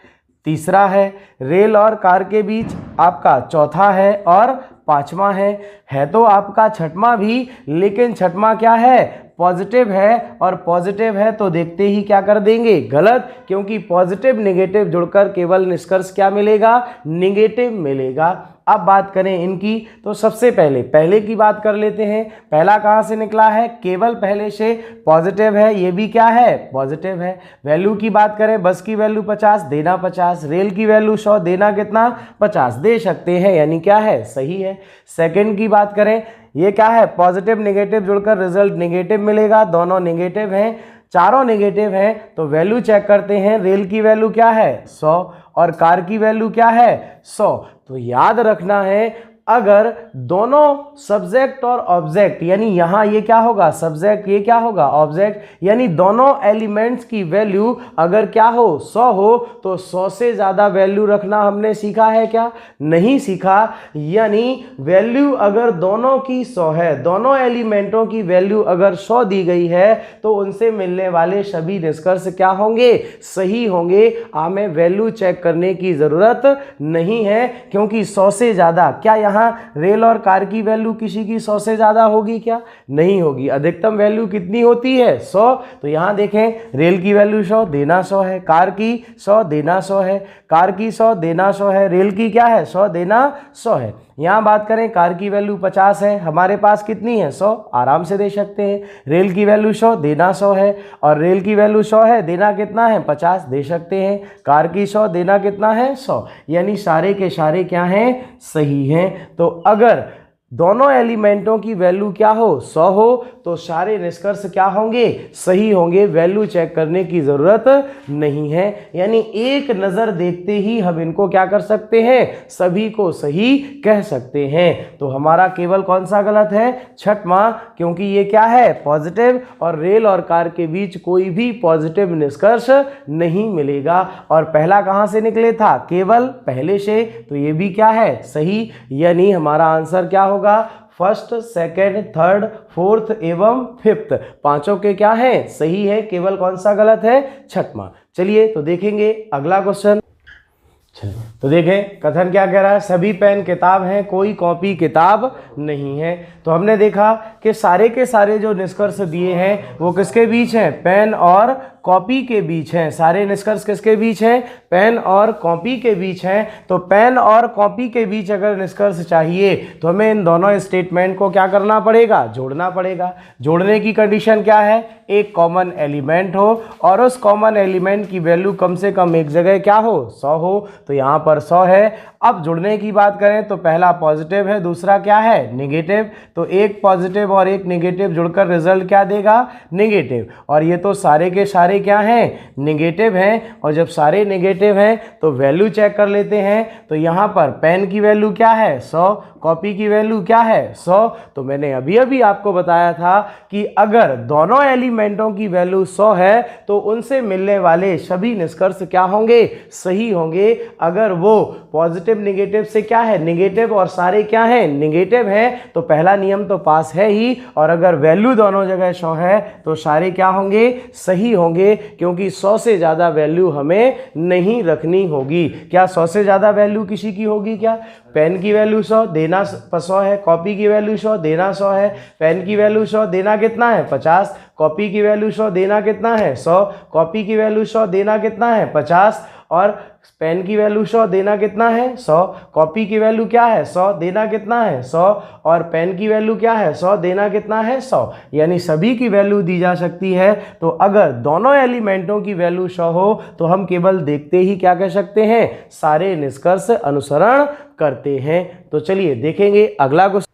तीसरा है, रेल और कार के बीच आपका चौथा है और पांचवा है तो आपका छठवां भी, लेकिन छठवां क्या है, पॉजिटिव है और पॉजिटिव है तो देखते ही क्या कर देंगे, गलत, क्योंकि पॉजिटिव नेगेटिव जुड़कर केवल निष्कर्ष क्या मिलेगा, नेगेटिव मिलेगा। अब बात करें इनकी तो सबसे पहले की बात कर लेते हैं। पहला कहाँ से निकला है, केवल पहले से पॉजिटिव है, ये भी क्या है, पॉजिटिव है। वैल्यू की बात करें, बस की वैल्यू 50 देना 50, रेल की वैल्यू 100 देना कितना 50 दे सकते हैं, यानी क्या है, सही है। सेकंड की बात करें, ये क्या है, पॉजिटिव नेगेटिव जुड़कर रिजल्ट नेगेटिव मिलेगा, दोनों नेगेटिव हैं, चारों नेगेटिव हैं तो वैल्यू चेक करते हैं। रेल की वैल्यू क्या है 100 और कार की वैल्यू क्या है 100। तो याद रखना है, अगर दोनों सब्जेक्ट और ऑब्जेक्ट, यानी यहाँ ये क्या होगा सब्जेक्ट, ये क्या होगा ऑब्जेक्ट, यानी दोनों एलिमेंट्स की वैल्यू अगर क्या हो 100 हो तो 100 से ज़्यादा वैल्यू रखना हमने सीखा है क्या, नहीं सीखा। यानी वैल्यू अगर दोनों की 100 है, दोनों एलिमेंटों की वैल्यू अगर 100 दी गई है तो उनसे मिलने वाले सभी निष्कर्ष क्या होंगे, सही होंगे। हमें वैल्यू चेक करने की ज़रूरत नहीं है, क्योंकि 100 से ज़्यादा, क्या यहाँ रेल और कार की वैल्यू किसी की 100 से ज्यादा होगी क्या, नहीं होगी। अधिकतम वैल्यू कितनी होती है 100। तो यहां देखें, रेल की वैल्यू 100 देना 100 है, कार की 100 देना 100 है, कार की 100 देना 100 है, रेल की क्या है 100 देना 100 है। यहां बात करें, कार की वैल्यू 50 है, हमारे पास कितनी है 100, आराम से दे सकते हैं। रेल की वैल्यू 100 देना 100 है और रेल की वैल्यू 100 है, देना कितना है 50 दे सकते हैं। कार की 100 देना कितना है 100, यानी सारे के सारे क्या हैं, सही हैं। तो अगर दोनों एलिमेंटों की वैल्यू क्या हो 100 हो तो सारे निष्कर्ष क्या होंगे, सही होंगे, वैल्यू चेक करने की जरूरत नहीं है। यानी एक नजर देखते ही हम इनको क्या कर सकते हैं, सभी को सही कह सकते हैं। तो हमारा केवल कौन सा गलत है, छठवां, क्योंकि ये क्या है पॉजिटिव और रेल और कार के बीच कोई भी पॉजिटिव निष्कर्ष नहीं मिलेगा। और पहला कहां से निकले था, केवल पहले से, तो ये भी क्या है सही। यानी हमारा आंसर क्या होगा, फर्स्ट सेकेंड थर्ड फोर्थ एवं फिफ्थ पांचों के क्या है, सही है, केवल कौन सा गलत है, छठवां। चलिए तो देखेंगे अगला क्वेश्चन। तो देखें कथन क्या कह रहा है, सभी पेन किताब हैं, कोई कॉपी किताब नहीं है। तो हमने देखा कि सारे के सारे जो निष्कर्ष दिए हैं वो किसके बीच हैं, पेन और कॉपी के बीच हैं। सारे निष्कर्ष किसके बीच हैं, पेन और कॉपी के बीच हैं। तो पेन और कॉपी के बीच अगर निष्कर्ष चाहिए तो हमें इन दोनों स्टेटमेंट को क्या करना पड़ेगा, जोड़ना पड़ेगा। जोड़ने की कंडीशन क्या है, एक कॉमन एलिमेंट हो और उस कॉमन एलिमेंट की वैल्यू कम से कम एक जगह क्या हो 100 हो। तो यहाँ पर 100 है। अब जुड़ने की बात करें तो पहला पॉजिटिव है, दूसरा क्या है नेगेटिव। तो एक पॉजिटिव और एक नेगेटिव जुड़कर रिजल्ट क्या देगा, नेगेटिव। और ये तो सारे के सारे क्या हैं, नेगेटिव हैं। और जब सारे नेगेटिव हैं तो वैल्यू चेक कर लेते हैं। तो यहाँ पर पेन की वैल्यू क्या है 100, कॉपी की वैल्यू क्या है 100। तो मैंने अभी अभी आपको बताया था कि अगर दोनों एलिमेंटों की वैल्यू 100 है तो उनसे मिलने वाले सभी निष्कर्ष क्या होंगे, सही होंगे। अगर वो पॉजिटिव नेगेटिव से क्या है, नेगेटिव, और सारे क्या हैं, नेगेटिव हैं, तो पहला नियम तो पास है ही। और अगर वैल्यू दोनों जगह 100 है तो सारे क्या होंगे, सही होंगे, क्योंकि 100 से ज़्यादा वैल्यू हमें नहीं रखनी होगी। क्या 100 से ज़्यादा वैल्यू किसी की होगी क्या, पेन की वैल्यू 100 देना 100 है, कॉपी की वैल्यू 100 देना 100 है, पेन की वैल्यू 100 देना कितना है 50, कॉपी की वैल्यू 100 देना कितना है 100, कॉपी की वैल्यू 100 देना कितना है 50, और पेन की वैल्यू 100 देना कितना है 100, कॉपी की वैल्यू क्या है 100 देना कितना है 100, और पेन की वैल्यू क्या है 100 देना कितना है 100। यानी सभी की वैल्यू दी जा सकती है। तो अगर दोनों एलिमेंटों की वैल्यू 100 हो तो हम केवल देखते ही क्या कह सकते हैं, सारे निष्कर्ष अनुसरण करते हैं। तो चलिए देखेंगे अगला क्वेश्चन।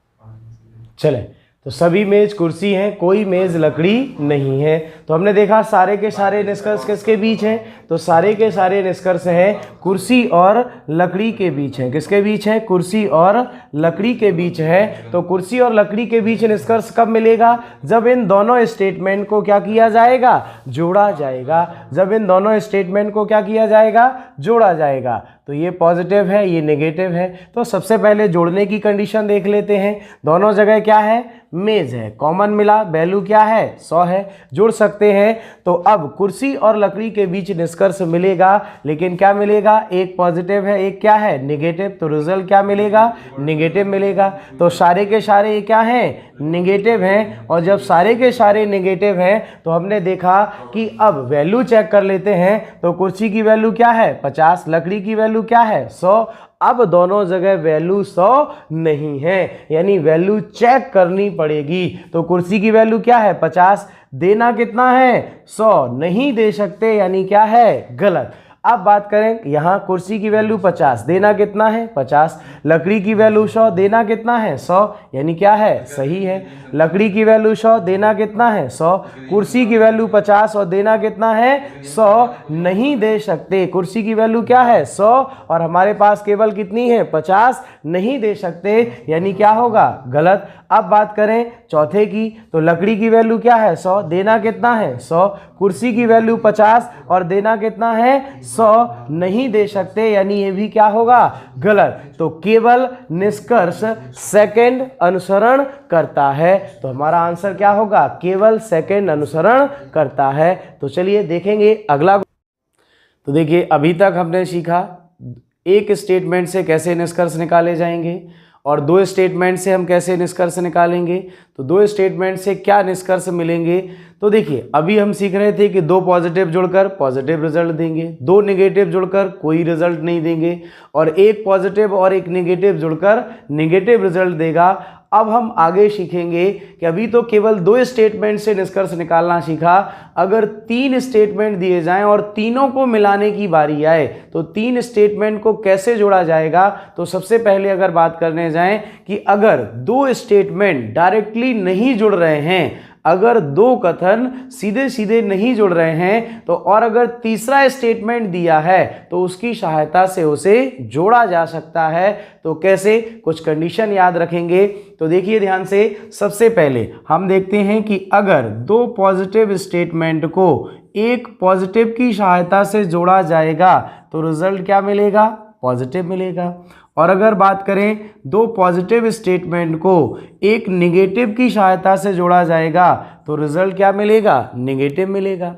चलें, तो सभी मेज कुर्सी हैं, कोई मेज लकड़ी नहीं है। तो हमने देखा सारे के सारे निष्कर्ष किसके बीच हैं, तो सारे के सारे निष्कर्ष हैं कुर्सी और लकड़ी के बीच हैं। किसके बीच है, कुर्सी और लकड़ी के बीच है। तो कुर्सी और लकड़ी के बीच निष्कर्ष कब मिलेगा, जब इन दोनों स्टेटमेंट को क्या किया जाएगा, जोड़ा जाएगा। जब इन दोनों स्टेटमेंट को क्या किया जाएगा, जोड़ा जाएगा। तो ये पॉजिटिव है, ये नेगेटिव है। तो सबसे पहले जोड़ने की कंडीशन देख लेते हैं। दोनों जगह क्या है, मेज है, कॉमन मिला, वैल्यू क्या है 100 है, जुड़ सकते हैं। तो अब कुर्सी और लकड़ी के बीच निष्कर्ष मिलेगा, लेकिन क्या मिलेगा, एक पॉजिटिव है, एक क्या है नेगेटिव, तो रिजल्ट क्या मिलेगा, नेगेटिव मिलेगा। तो सारे के सारे ये क्या हैं, नेगेटिव हैं। और जब सारे के सारे नेगेटिव हैं तो हमने देखा कि अब वैल्यू चेक कर लेते हैं। तो कुर्सी की वैल्यू क्या है 50, लकड़ी की वैल्यू क्या है 100। अब दोनों जगह वैल्यू 100 नहीं है, यानी वैल्यू चेक करनी पड़ेगी। तो कुर्सी की वैल्यू क्या है 50, देना कितना है 100, नहीं दे सकते, यानी क्या है गलत। अब बात करें, यहाँ कुर्सी की वैल्यू 50, देना कितना है 50, लकड़ी की वैल्यू 100, देना कितना है 100, यानी क्या है सही है। लकड़ी की वैल्यू 100, देना कितना है 100, कुर्सी की वैल्यू 50 और देना कितना है 100, नहीं दे सकते। कुर्सी की वैल्यू क्या है 100 और हमारे पास केवल कितनी है 50, नहीं दे सकते, यानी क्या होगा गलत। अब बात करें चौथे की, तो लकड़ी की वैल्यू क्या है 100, देना कितना है 100, कुर्सी की वैल्यू 50 और देना कितना है 100, नहीं दे सकते, यानी ये भी क्या होगा गलत। तो केवल निष्कर्ष सेकंड अनुसरण करता है, तो हमारा आंसर क्या होगा, केवल सेकंड अनुसरण करता है। तो चलिए देखेंगे अगला। तो देखिए अभी तक हमने सीखा एक स्टेटमेंट से कैसे निष्कर्ष निकाले जाएंगे और दो स्टेटमेंट से हम कैसे निष्कर्ष निकालेंगे। तो दो स्टेटमेंट से क्या निष्कर्ष मिलेंगे, तो देखिए अभी हम सीख रहे थे कि दो पॉजिटिव जुड़कर पॉजिटिव रिजल्ट देंगे, दो नेगेटिव जुड़कर कोई रिजल्ट नहीं देंगे, और एक पॉजिटिव और एक नेगेटिव जुड़कर नेगेटिव रिजल्ट देगा। अब हम आगे सीखेंगे कि अभी तो केवल दो स्टेटमेंट से निष्कर्ष निकालना सीखा, अगर तीन स्टेटमेंट दिए जाएं और तीनों को मिलाने की बारी आए तो तीन स्टेटमेंट को कैसे जोड़ा जाएगा। तो सबसे पहले अगर बात करने जाएं कि अगर दो स्टेटमेंट डायरेक्टली नहीं जुड़ रहे हैं, अगर दो कथन सीधे सीधे नहीं जुड़ रहे हैं, तो और अगर तीसरा स्टेटमेंट दिया है तो उसकी सहायता से उसे जोड़ा जा सकता है। तो कैसे, कुछ कंडीशन याद रखेंगे। तो देखिए ध्यान से, सबसे पहले हम देखते हैं कि अगर दो पॉजिटिव स्टेटमेंट को एक पॉजिटिव की सहायता से जोड़ा जाएगा तो रिजल्ट क्या मिलेगा, पॉजिटिव मिलेगा। और अगर बात करें दो पॉजिटिव स्टेटमेंट को एक नेगेटिव की सहायता से जोड़ा जाएगा तो रिजल्ट क्या मिलेगा, नेगेटिव मिलेगा।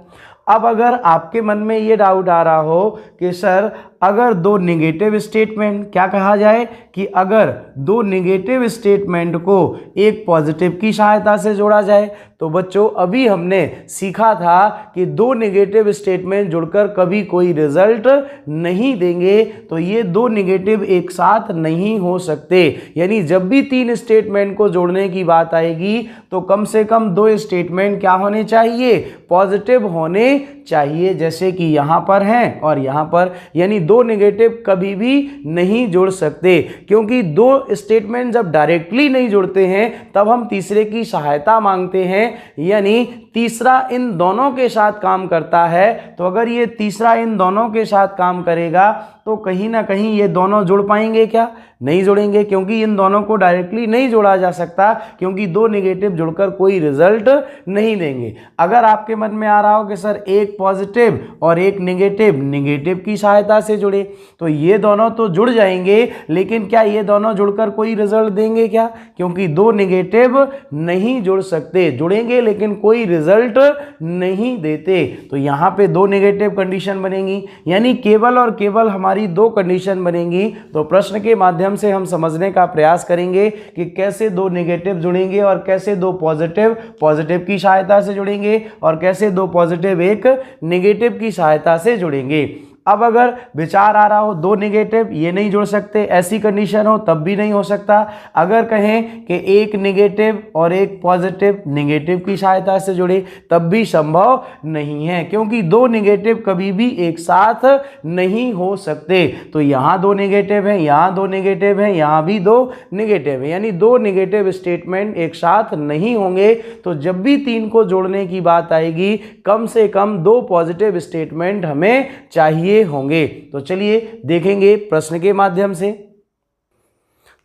अब अगर आपके मन में ये डाउट आ रहा हो कि सर अगर दो नेगेटिव स्टेटमेंट, क्या कहा जाए कि अगर दो नेगेटिव स्टेटमेंट को एक पॉजिटिव की सहायता से जोड़ा जाए, तो बच्चों अभी हमने सीखा था कि दो नेगेटिव स्टेटमेंट जुड़कर कभी कोई रिजल्ट नहीं देंगे, तो ये दो नेगेटिव एक साथ नहीं हो सकते। यानी जब भी तीन स्टेटमेंट को जोड़ने की बात आएगी तो कम से कम दो स्टेटमेंट क्या होने चाहिए, पॉजिटिव होने चाहिए, जैसे कि यहाँ पर हैं और यहाँ पर, यानी दो नेगेटिव कभी भी नहीं जुड़ सकते, क्योंकि दो स्टेटमेंट जब डायरेक्टली नहीं जुड़ते हैं तब हम तीसरे की सहायता मांगते हैं, यानी तीसरा इन दोनों के साथ काम करता है। तो अगर ये तीसरा इन दोनों के साथ काम करेगा तो कहीं ना कहीं ये दोनों जुड़ पाएंगे क्या, नहीं जुड़ेंगे, क्योंकि इन दोनों को डायरेक्टली नहीं जोड़ा जा सकता, क्योंकि दो नेगेटिव जुड़कर कोई रिजल्ट नहीं देंगे। अगर आपके मन में आ रहा हो कि सर एक पॉजिटिव और एक नेगेटिव की सहायता से जुड़े, तो ये दोनों तो जुड़ जाएंगे, लेकिन क्या ये दोनों जुड़कर कोई रिजल्ट देंगे क्या, क्योंकि दो नेगेटिव नहीं जुड़ सकते, जुड़ेंगे लेकिन कोई रिजल्ट नहीं देते। तो यहाँ पे दो नेगेटिव कंडीशन बनेंगी, यानी केवल और केवल हमारी दो कंडीशन बनेंगी। तो प्रश्न के माध्यम से हम समझने का प्रयास करेंगे कि कैसे दो नेगेटिव जुड़ेंगे और कैसे दो पॉजिटिव की सहायता से जुड़ेंगे और कैसे दो पॉजिटिव एक नेगेटिव की सहायता से जुड़ेंगे। अब अगर विचार आ रहा हो दो नेगेटिव ये नहीं जुड़ सकते, ऐसी कंडीशन हो तब भी नहीं हो सकता। अगर कहें कि एक नेगेटिव और एक पॉजिटिव नेगेटिव की सहायता से जुड़े तब भी संभव नहीं है, क्योंकि दो नेगेटिव कभी भी एक साथ नहीं हो सकते। तो यहाँ दो नेगेटिव हैं, यहाँ दो नेगेटिव हैं, यहाँ भी दो नेगेटिव है, यानी दो नेगेटिव स्टेटमेंट एक साथ नहीं होंगे। तो जब भी तीन को जोड़ने की बात आएगी कम से कम दो पॉजिटिव स्टेटमेंट हमें चाहिए होंगे। तो चलिए देखेंगे प्रश्न के माध्यम से।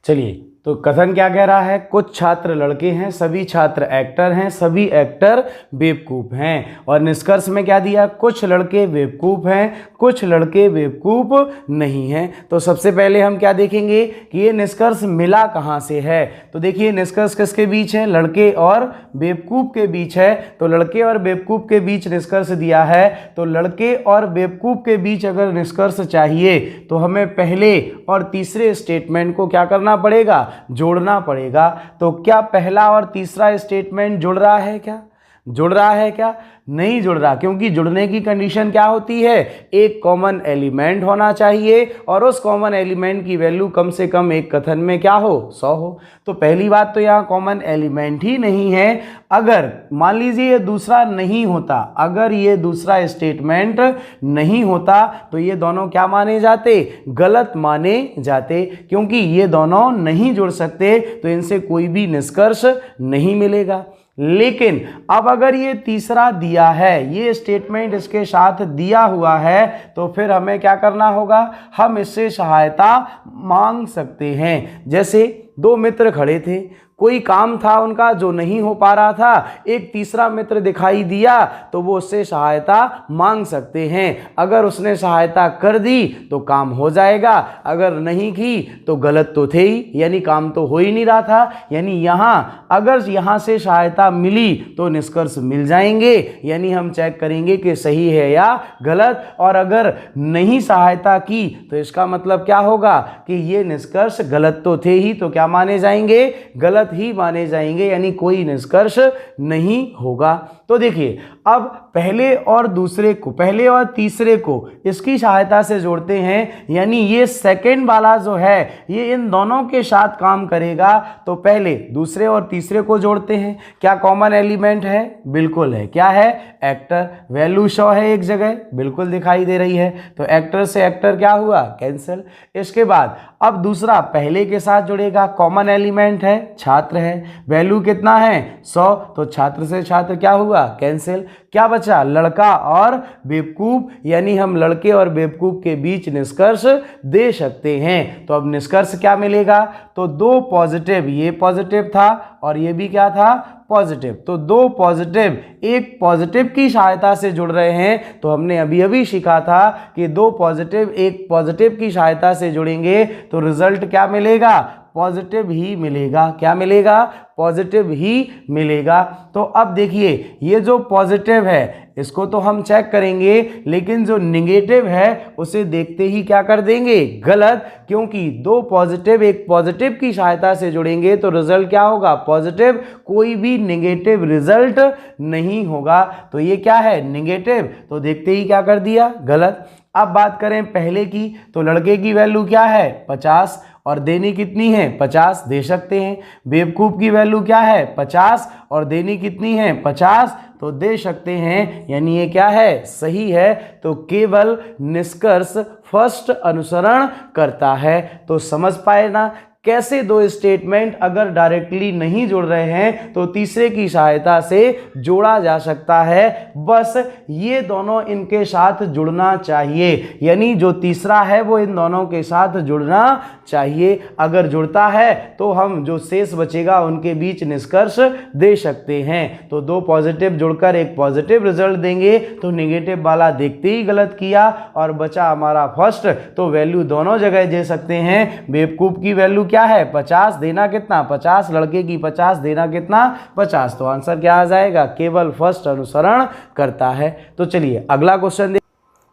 चलिए तो कथन क्या कह रहा है, कुछ छात्र लड़के हैं, सभी छात्र एक्टर हैं, सभी एक्टर बेवकूफ़ हैं। और निष्कर्ष में क्या दिया, कुछ लड़के बेवकूफ़ हैं, कुछ लड़के बेवकूफ़ नहीं हैं। तो सबसे पहले हम क्या देखेंगे कि ये निष्कर्ष मिला कहाँ से है। तो देखिए निष्कर्ष किसके बीच है, लड़के और बेवकूफ़ के बीच है। तो लड़के और बेवकूफ़ के बीच निष्कर्ष दिया है। तो लड़के और बेवकूफ़ के बीच अगर निष्कर्ष चाहिए तो हमें पहले और तीसरे स्टेटमेंट को क्या करना पड़ेगा, जोड़ना पड़ेगा। तो क्या पहला और तीसरा स्टेटमेंट जुड़ रहा है क्या, जुड़ रहा है क्या, नहीं जुड़ रहा, क्योंकि जुड़ने की कंडीशन क्या होती है, एक कॉमन एलिमेंट होना चाहिए और उस कॉमन एलिमेंट की वैल्यू कम से कम एक कथन में क्या हो, 100 हो। तो पहली बात तो यहाँ कॉमन एलिमेंट ही नहीं है। अगर मान लीजिए ये दूसरा नहीं होता, अगर ये दूसरा स्टेटमेंट नहीं होता तो ये दोनों क्या माने जाते, गलत माने जाते, क्योंकि ये दोनों नहीं जुड़ सकते, तो इनसे कोई भी निष्कर्ष नहीं मिलेगा। लेकिन अब अगर ये तीसरा दिया है, ये स्टेटमेंट इसके साथ दिया हुआ है, तो फिर हमें क्या करना होगा, हम इससे सहायता मांग सकते हैं। जैसे दो मित्र खड़े थे, कोई काम था उनका जो नहीं हो पा रहा था, एक तीसरा मित्र दिखाई दिया तो वो उससे सहायता मांग सकते हैं। अगर उसने सहायता कर दी तो काम हो जाएगा, अगर नहीं की तो गलत तो थे ही, यानी काम तो हो ही नहीं रहा था। यानी यहाँ अगर यहाँ से सहायता मिली तो निष्कर्ष मिल जाएंगे, यानी हम चेक करेंगे कि सही है या गलत। और अगर नहीं सहायता की तो इसका मतलब क्या होगा कि ये निष्कर्ष गलत तो थे ही, तो क्या माने जाएंगे, गलत ही माने जाएंगे, यानी कोई निष्कर्ष नहीं होगा। तो देखिए अब पहले और दूसरे को, पहले और तीसरे को इसकी सहायता से जोड़ते हैं, यानी ये सेकंड वाला जो है ये इन दोनों के साथ काम करेगा। तो पहले दूसरे और तीसरे को जोड़ते हैं। क्या कॉमन एलिमेंट है, बिल्कुल है, क्या है, एक्टर। वैल्यू 100 है एक जगह, बिल्कुल दिखाई दे रही है, तो एक्टर से एक्टर क्या हुआ, कैंसिल। इसके बाद अब दूसरा पहले के साथ जुड़ेगा, कॉमन एलिमेंट है, छात्र है, वैल्यू कितना है 100, तो छात्र से छात्र क्या हुआ, कैंसिल। क्या बचा, लड़का और बेवकूफ, यानी हम लड़के और बेवकूफ के बीच निष्कर्ष दे सकते हैं। तो अब निष्कर्ष क्या मिलेगा, तो दो पॉजिटिव, ये पॉजिटिव था और ये भी क्या था, पॉजिटिव, तो दो पॉजिटिव एक पॉजिटिव की सहायता से जुड़ रहे हैं। तो हमने अभी अभी सीखा था कि दो पॉजिटिव एक पॉजिटिव की सहायता से जुड़ेंगे तो रिजल्ट क्या मिलेगा, पॉजिटिव ही मिलेगा। क्या मिलेगा, पॉजिटिव ही मिलेगा। तो अब देखिए ये जो पॉजिटिव है इसको तो हम चेक करेंगे, लेकिन जो निगेटिव है उसे देखते ही क्या कर देंगे, गलत, क्योंकि दो पॉजिटिव एक पॉजिटिव की सहायता से जुड़ेंगे तो रिजल्ट क्या होगा, पॉजिटिव, कोई भी नेगेटिव रिजल्ट नहीं होगा। तो ये क्या है, नेगेटिव, तो देखते ही क्या कर दिया, गलत। अब बात करें पहले की, तो लड़के की वैल्यू क्या है, 50, और देनी कितनी है, 50, दे सकते हैं। बेवकूफ़ की वैल्यू क्या है, 50, और देनी कितनी है, 50, तो दे सकते हैं, यानी ये क्या है, सही है। तो केवल निष्कर्ष फर्स्ट अनुसरण करता है। तो समझ पाए ना कैसे दो स्टेटमेंट अगर डायरेक्टली नहीं जुड़ रहे हैं तो तीसरे की सहायता से जोड़ा जा सकता है। बस ये दोनों इनके साथ जुड़ना चाहिए, यानी जो तीसरा है वो इन दोनों के साथ जुड़ना चाहिए। अगर जुड़ता है तो हम जो शेष बचेगा उनके बीच निष्कर्ष दे सकते हैं। तो दो पॉजिटिव जुड़कर एक पॉजिटिव रिजल्ट देंगे, तो नेगेटिव वाला देखते ही गलत किया और बचा हमारा फर्स्ट। तो वैल्यू दोनों जगह दे सकते हैं। बेवकूफ़ की वैल्यू क्या है, 50, देना कितना, 50, लड़के की 50, देना कितना, 50। तो आंसर क्या आ जाएगा, केवल फर्स्ट अनुसरण करता है। तो चलिए अगला क्वेश्चन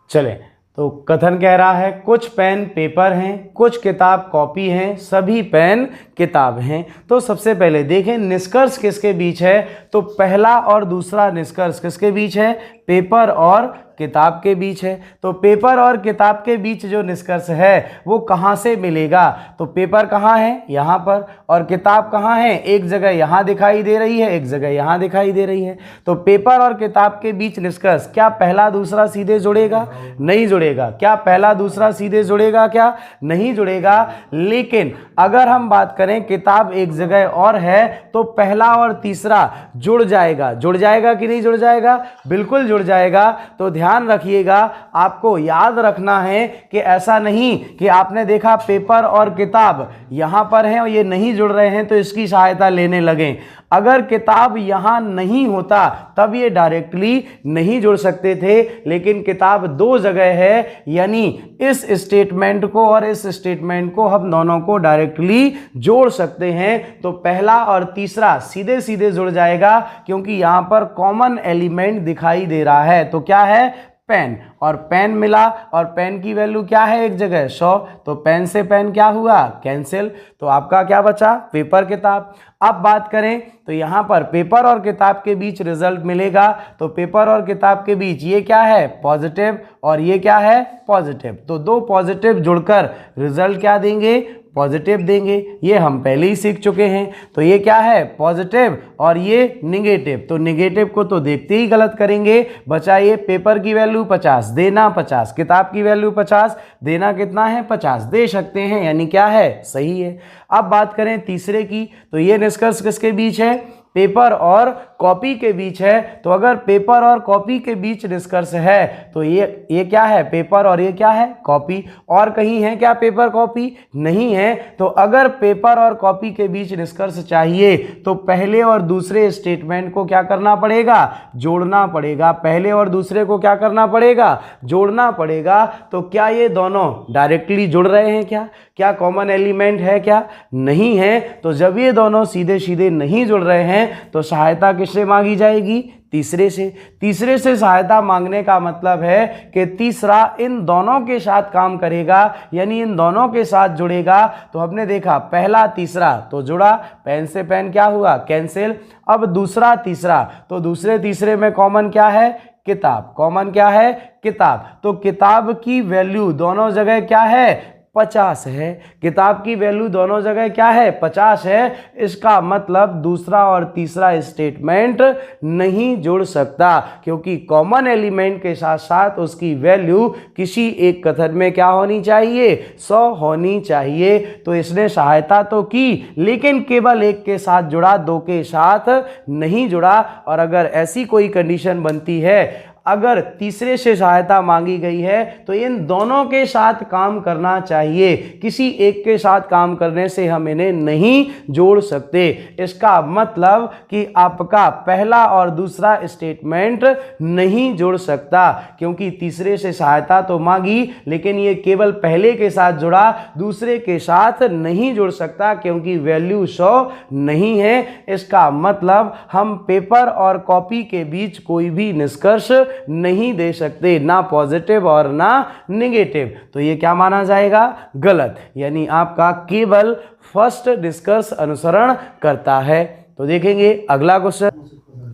चले। तो कथन कह रहा है कुछ पेन पेपर हैं, कुछ किताब कॉपी हैं, सभी पेन किताब हैं। तो सबसे पहले देखें निष्कर्ष किसके बीच है, तो पहला और दूसरा निष्कर्ष किसके बीच है, पेपर और किताब के बीच है। तो पेपर और किताब के बीच जो निष्कर्ष है वो कहाँ से मिलेगा, तो पेपर कहाँ है, यहाँ पर, और किताब कहाँ है, एक जगह यहाँ दिखाई दे रही है, एक जगह यहाँ दिखाई दे रही है। तो पेपर और किताब के बीच निष्कर्ष, क्या पहला दूसरा सीधे जुड़ेगा, नहीं जुड़ेगा। क्या पहला दूसरा सीधे जुड़ेगा, क्या नहीं जुड़ेगा। लेकिन अगर हम बात करें किताब एक जगह और है तो पहला और तीसरा जुड़ जाएगा। जुड़ जाएगा कि नहीं जुड़ जाएगा? बिल्कुल जुड़ जाएगा। तो ध्यान रखिएगा, आपको याद रखना है कि ऐसा नहीं कि आपने देखा पेपर और किताब यहां पर हैं और ये नहीं जुड़ रहे हैं तो इसकी सहायता लेने लगें। अगर किताब यहां नहीं होता तब ये डायरेक्टली नहीं जुड़ सकते थे, लेकिन किताब दो जगह है, यानी इस स्टेटमेंट को और इस स्टेटमेंट को हम दोनों को डायरेक्टली जोड़ सकते हैं। तो पहला और तीसरा सीधे सीधे जुड़ जाएगा क्योंकि यहां पर कॉमन एलिमेंट दिखाई दे रहा है। तो क्या है? पेन, और पेन मिला, और पेन की वैल्यू क्या है एक जगह? 100। तो पेन से पेन क्या हुआ? कैंसिल। तो आपका क्या बचा? पेपर किताब। अब बात करें तो यहां पर पेपर और किताब के बीच रिजल्ट मिलेगा। तो पेपर और किताब के बीच ये क्या है? पॉजिटिव, और ये क्या है? पॉजिटिव। तो दो पॉजिटिव जुड़कर रिजल्ट क्या देंगे? पॉजिटिव देंगे। ये हम पहले ही सीख चुके हैं। तो ये क्या है? पॉजिटिव, और ये निगेटिव। तो निगेटिव को तो देखते ही गलत करेंगे। बचा ये पेपर की वैल्यू 50, देना 50, किताब की वैल्यू 50, देना कितना है? 50 दे सकते हैं, यानी क्या है? सही है। अब बात करें तीसरे की, तो ये निष्कर्ष किसके बीच है? पेपर और कॉपी के बीच है। तो अगर पेपर और कॉपी के बीच निष्कर्ष है तो ये क्या है? पेपर, और ये क्या है? कॉपी। और कहीं है क्या पेपर कॉपी? नहीं है। तो अगर पेपर और कॉपी के बीच निष्कर्ष चाहिए तो पहले और दूसरे स्टेटमेंट को क्या करना पड़ेगा? जोड़ना पड़ेगा। पहले और दूसरे को क्या करना पड़ेगा? जोड़ना पड़ेगा। तो क्या ये दोनों डायरेक्टली जुड़ रहे हैं? क्या कॉमन एलिमेंट है? क्या नहीं है। तो जब ये दोनों सीधे सीधे नहीं जुड़ रहे हैं तो सहायता किससे मांगी जाएगी? तीसरे से। तीसरे से सहायता मांगने का मतलब है कि तीसरा इन दोनों के साथ काम करेगा, यानी इन दोनों के साथ जुड़ेगा। तो हमने देखा पहला तीसरा तो जुड़ा, पेन से पेन क्या हुआ? कैंसिल। अब दूसरा तीसरा, तो दूसरे तीसरे में कॉमन क्या है? किताब। कॉमन क्या है? किताब। तो किताब की वैल्यू दोनों जगह क्या है? 50 है। किताब की वैल्यू दोनों जगह क्या है? 50 है। इसका मतलब दूसरा और तीसरा स्टेटमेंट नहीं जुड़ सकता, क्योंकि कॉमन एलिमेंट के साथ साथ उसकी वैल्यू किसी एक कथन में क्या होनी चाहिए? 100 होनी चाहिए। तो इसने सहायता तो की, लेकिन केवल एक के साथ जुड़ा, दो के साथ नहीं जुड़ा। और अगर ऐसी कोई कंडीशन बनती है, अगर तीसरे से सहायता मांगी गई है, तो इन दोनों के साथ काम करना चाहिए। किसी एक के साथ काम करने से हम इन्हें नहीं जोड़ सकते। इसका मतलब कि आपका पहला और दूसरा स्टेटमेंट नहीं जुड़ सकता, क्योंकि तीसरे से सहायता तो मांगी, लेकिन ये केवल पहले के साथ जुड़ा, दूसरे के साथ नहीं जुड़ सकता, क्योंकि वैल्यू 100 नहीं है। इसका मतलब हम पेपर और कॉपी के बीच कोई भी निष्कर्ष नहीं दे सकते, ना पॉजिटिव और ना निगेटिव। तो ये क्या माना जाएगा? गलत। यानी आपका केवल फर्स्ट निष्कर्ष अनुसरण करता है। तो देखेंगे अगला क्वेश्चन।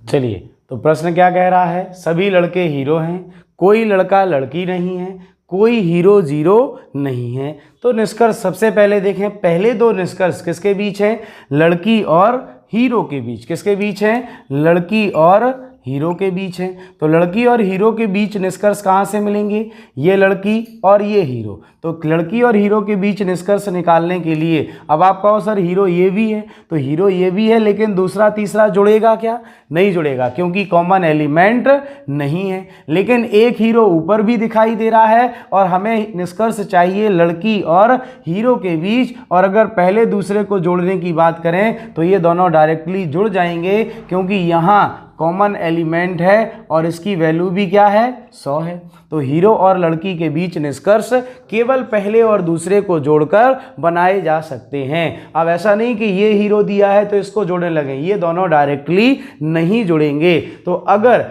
चलिए, तो प्रश्न क्या कह रहा है? सभी लड़के हीरो हैं, कोई लड़का लड़की नहीं है, कोई हीरो जीरो नहीं है। तो निष्कर्ष सबसे पहले देखें। पहले दो निष्कर्ष किसके बीच हैं? लड़की और हीरो के बीच। किसके बीच हैं? लड़की और हीरो के बीच है। तो लड़की और हीरो के बीच निष्कर्ष कहाँ से मिलेंगे? ये लड़की और ये हीरो। तो लड़की और हीरो के बीच निष्कर्ष निकालने के लिए अब आप कहो सर हीरो ये भी है, तो हीरो ये भी है, लेकिन दूसरा तीसरा जुड़ेगा क्या? नहीं जुड़ेगा, क्योंकि कॉमन एलिमेंट नहीं है। लेकिन एक हीरो ऊपर भी दिखाई दे रहा है और हमें निष्कर्ष चाहिए लड़की और हीरो के बीच। और अगर पहले दूसरे को जोड़ने की बात करें तो ये दोनों डायरेक्टली जुड़ जाएंगे, क्योंकि यहाँ कॉमन एलिमेंट है और इसकी वैल्यू भी क्या है? 100 है। तो हीरो और लड़की के बीच निष्कर्ष केवल पहले और दूसरे को जोड़कर बनाए जा सकते हैं। अब ऐसा नहीं कि ये हीरो दिया है तो इसको जोड़ने लगे, ये दोनों डायरेक्टली नहीं जुड़ेंगे। तो अगर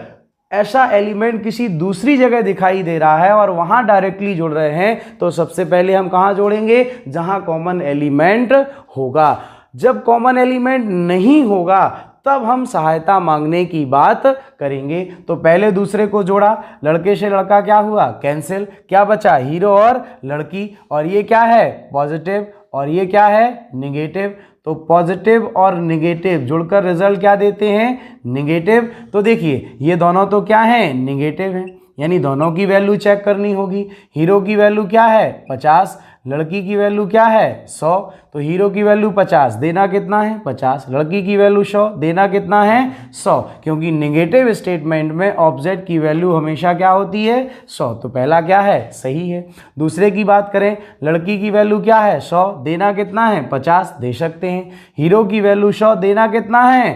ऐसा एलिमेंट किसी दूसरी जगह दिखाई दे रहा है और वहां डायरेक्टली जुड़ रहे हैं, तो सबसे पहले हम कहां जोड़ेंगे? जहां कॉमन एलिमेंट होगा। जब कॉमन एलिमेंट नहीं होगा तब हम सहायता मांगने की बात करेंगे। तो पहले दूसरे को जोड़ा, लड़के से लड़का क्या हुआ? कैंसिल। क्या बचा? हीरो और लड़की। और ये क्या है? पॉजिटिव। और ये क्या है? निगेटिव। तो पॉजिटिव और निगेटिव जुड़कर रिजल्ट क्या देते हैं? निगेटिव। तो देखिए ये दोनों तो क्या हैं? निगेटिव हैं, यानी दोनों की वैल्यू चेक करनी होगी। हीरो की वैल्यू क्या है? 50, लड़की की वैल्यू क्या है? 100। तो हीरो की वैल्यू 50, देना कितना है 50। लड़की की वैल्यू 100, देना कितना है 100, क्योंकि नेगेटिव स्टेटमेंट में ऑब्जेक्ट की वैल्यू हमेशा क्या होती है 100। तो पहला क्या है सही है। दूसरे की बात करें, लड़की की वैल्यू क्या है 100, देना कितना है 50, दे सकते हैं। हीरो की वैल्यू 100, देना कितना है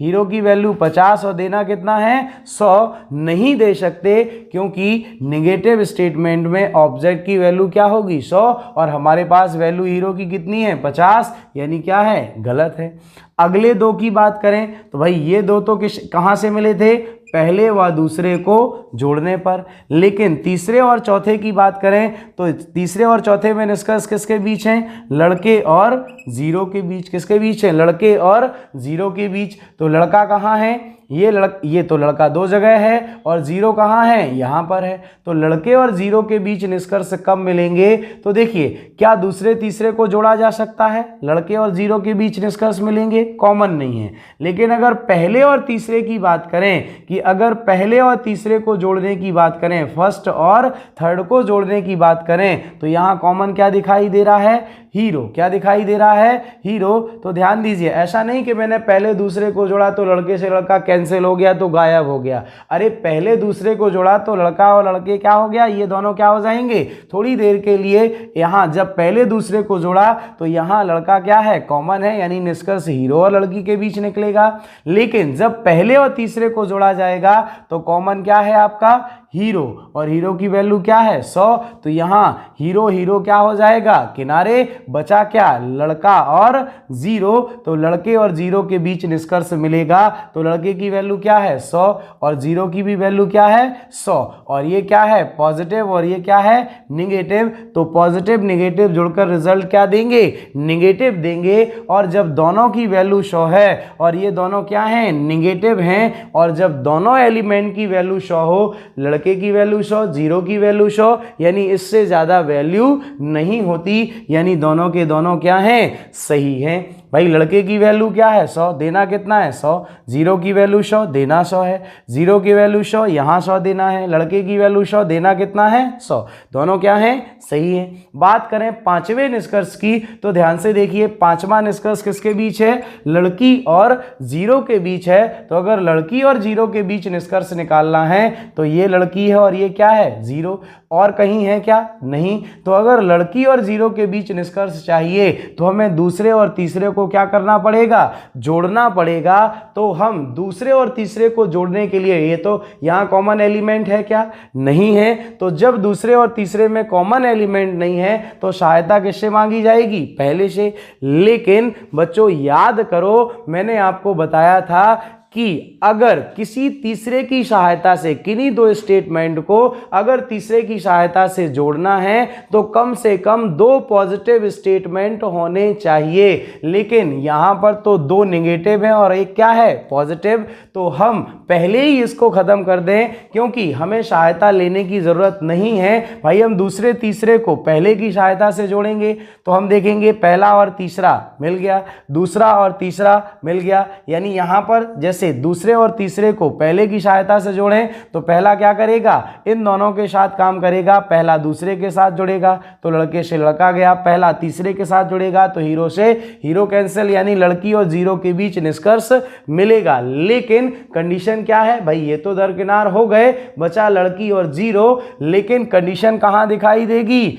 हीरो की वैल्यू 50 और देना कितना है 100, नहीं दे सकते, क्योंकि नेगेटिव स्टेटमेंट में ऑब्जेक्ट की वैल्यू क्या होगी 100 और हमारे पास वैल्यू हीरो की कितनी है 50, यानी क्या है गलत है। अगले दो की बात करें तो भाई ये दो तो कहां से मिले थे, पहले व दूसरे को जोड़ने पर। लेकिन तीसरे और चौथे की बात करें तो तीसरे और चौथे में निष्कर्ष किसके बीच हैं, लड़के और जीरो के बीच। किसके बीच है, लड़के और जीरो के बीच। तो लड़का कहाँ है, ये तो लड़का दो जगह है और जीरो कहाँ है, यहाँ पर है। तो लड़के और जीरो के बीच निष्कर्ष कब मिलेंगे, तो देखिए क्या दूसरे तीसरे को जोड़ा जा सकता है, लड़के और जीरो के बीच निष्कर्ष मिलेंगे, कॉमन नहीं है। लेकिन अगर पहले और तीसरे की बात करें, कि अगर पहले और तीसरे को जोड़ने की बात करें, फर्स्ट और थर्ड को जोड़ने की बात करें, तो यहाँ कॉमन क्या दिखाई दे रहा है, हीरो। क्या दिखाई दे रहा है, हीरो। तो ध्यान दीजिए, ऐसा नहीं कि मैंने पहले दूसरे को जोड़ा तो लड़के से लड़का कैंसिल हो गया तो गायब हो गया। अरे पहले दूसरे को जोड़ा तो लड़का और लड़के क्या हो गया, ये दोनों क्या हो जाएंगे थोड़ी देर के लिए। यहाँ जब पहले दूसरे को जोड़ा तो यहाँ लड़का क्या है कॉमन है, यानी निष्कर्ष हीरो और लड़की के बीच निकलेगा। लेकिन जब पहले और तीसरे को जोड़ा जाएगा तो कॉमन क्या है आपका, हीरो, और हीरो की वैल्यू क्या है 100। तो यहाँ हीरो हीरो क्या हो जाएगा किनारे, बचा क्या लड़का और जीरो। तो लड़के और जीरो के बीच निष्कर्ष मिलेगा। तो लड़के की वैल्यू क्या है 100 और जीरो की भी वैल्यू क्या है 100, और ये क्या है पॉजिटिव और ये क्या है निगेटिव। तो पॉजिटिव निगेटिव जुड़कर रिजल्ट क्या देंगे, निगेटिव देंगे। और जब दोनों की वैल्यू 100 है और ये दोनों क्या हैं निगेटिव हैं, और जब दोनों एलिमेंट की वैल्यू 100 हो, लड़के की वैल्यू 100 जीरो की वैल्यू 100, यानी इससे ज्यादा वैल्यू नहीं होती, यानी दोनों के दोनों क्या हैं सही हैं। भाई लड़के की वैल्यू क्या है 100, देना कितना है 100, जीरो की वैल्यू 100, देना 100 है, जीरो की वैल्यू 100, यहाँ 100 देना है, लड़के की वैल्यू 100, देना कितना है 100, दोनों क्या हैं सही है। बात करें पांचवें निष्कर्ष की तो ध्यान से देखिए, पांचवा निष्कर्ष किसके बीच है, लड़की और जीरो के बीच है। तो अगर लड़की और जीरो के बीच निष्कर्ष निकालना है तो ये लड़की है और ये क्या है जीरो, और कहीं है क्या नहीं। तो अगर लड़की और जीरो के बीच निष्कर्ष चाहिए तो हमें दूसरे और तीसरे को क्या करना पड़ेगा, जोड़ना पड़ेगा। तो हम दूसरे और तीसरे को जोड़ने के लिए, ये तो यहाँ कॉमन एलिमेंट है क्या, नहीं है। तो जब दूसरे और तीसरे में कॉमन एलिमेंट नहीं है तो सहायता किससे मांगी जाएगी, पहले से। लेकिन बच्चों याद करो, मैंने आपको बताया था कि अगर किसी तीसरे की सहायता से, किन्हीं दो स्टेटमेंट को अगर तीसरे की सहायता से जोड़ना है तो कम से कम दो पॉजिटिव स्टेटमेंट होने चाहिए। लेकिन यहाँ पर तो दो नेगेटिव हैं और एक क्या है पॉजिटिव। तो हम पहले ही इसको खत्म कर दें, क्योंकि हमें सहायता लेने की जरूरत नहीं है। भाई हम दूसरे तीसरे को पहले की सहायता से जोड़ेंगे तो हम देखेंगे पहला और तीसरा मिल गया, दूसरा और तीसरा मिल गया। यानी यहाँ पर जैसे दूसरे और तीसरे को पहले की सहायता से जोड़ें तो पहला क्या करेगा, इन दोनों के साथ काम करेगा, पहला दूसरे के साथ जुड़ेगा तो लड़के से लड़का गया, पहला तीसरे के साथ जुड़ेगा तो हीरो से हीरो कैंसिल, यानी लड़की और जीरो के बीच निष्कर्ष मिलेगा। लेकिन कंडीशन क्या है भाई, ये तो दरकिनार हो गए, बचा लड़की और जीरो। लेकिन कंडीशन कहां दिखाई देगी,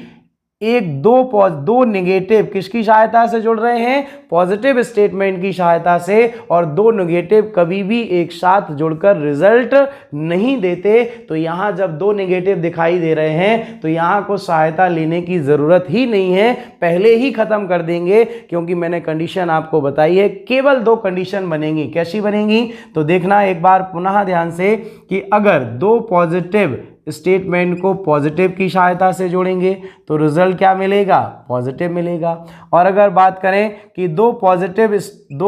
एक दो नेगेटिव किसकी सहायता से जुड़ रहे हैं, पॉजिटिव स्टेटमेंट की सहायता से, और दो नेगेटिव कभी भी एक साथ जुड़कर रिजल्ट नहीं देते। तो यहां जब दो नेगेटिव दिखाई दे रहे हैं तो यहां को सहायता लेने की जरूरत ही नहीं है, पहले ही खत्म कर देंगे, क्योंकि मैंने कंडीशन आपको बताई है। केवल दो कंडीशन बनेंगी, कैसी बनेंगी तो देखना एक बार पुनः ध्यान से, कि अगर दो पॉजिटिव स्टेटमेंट को पॉजिटिव की सहायता से जोड़ेंगे तो रिजल्ट क्या मिलेगा, पॉजिटिव मिलेगा। और अगर बात करें कि दो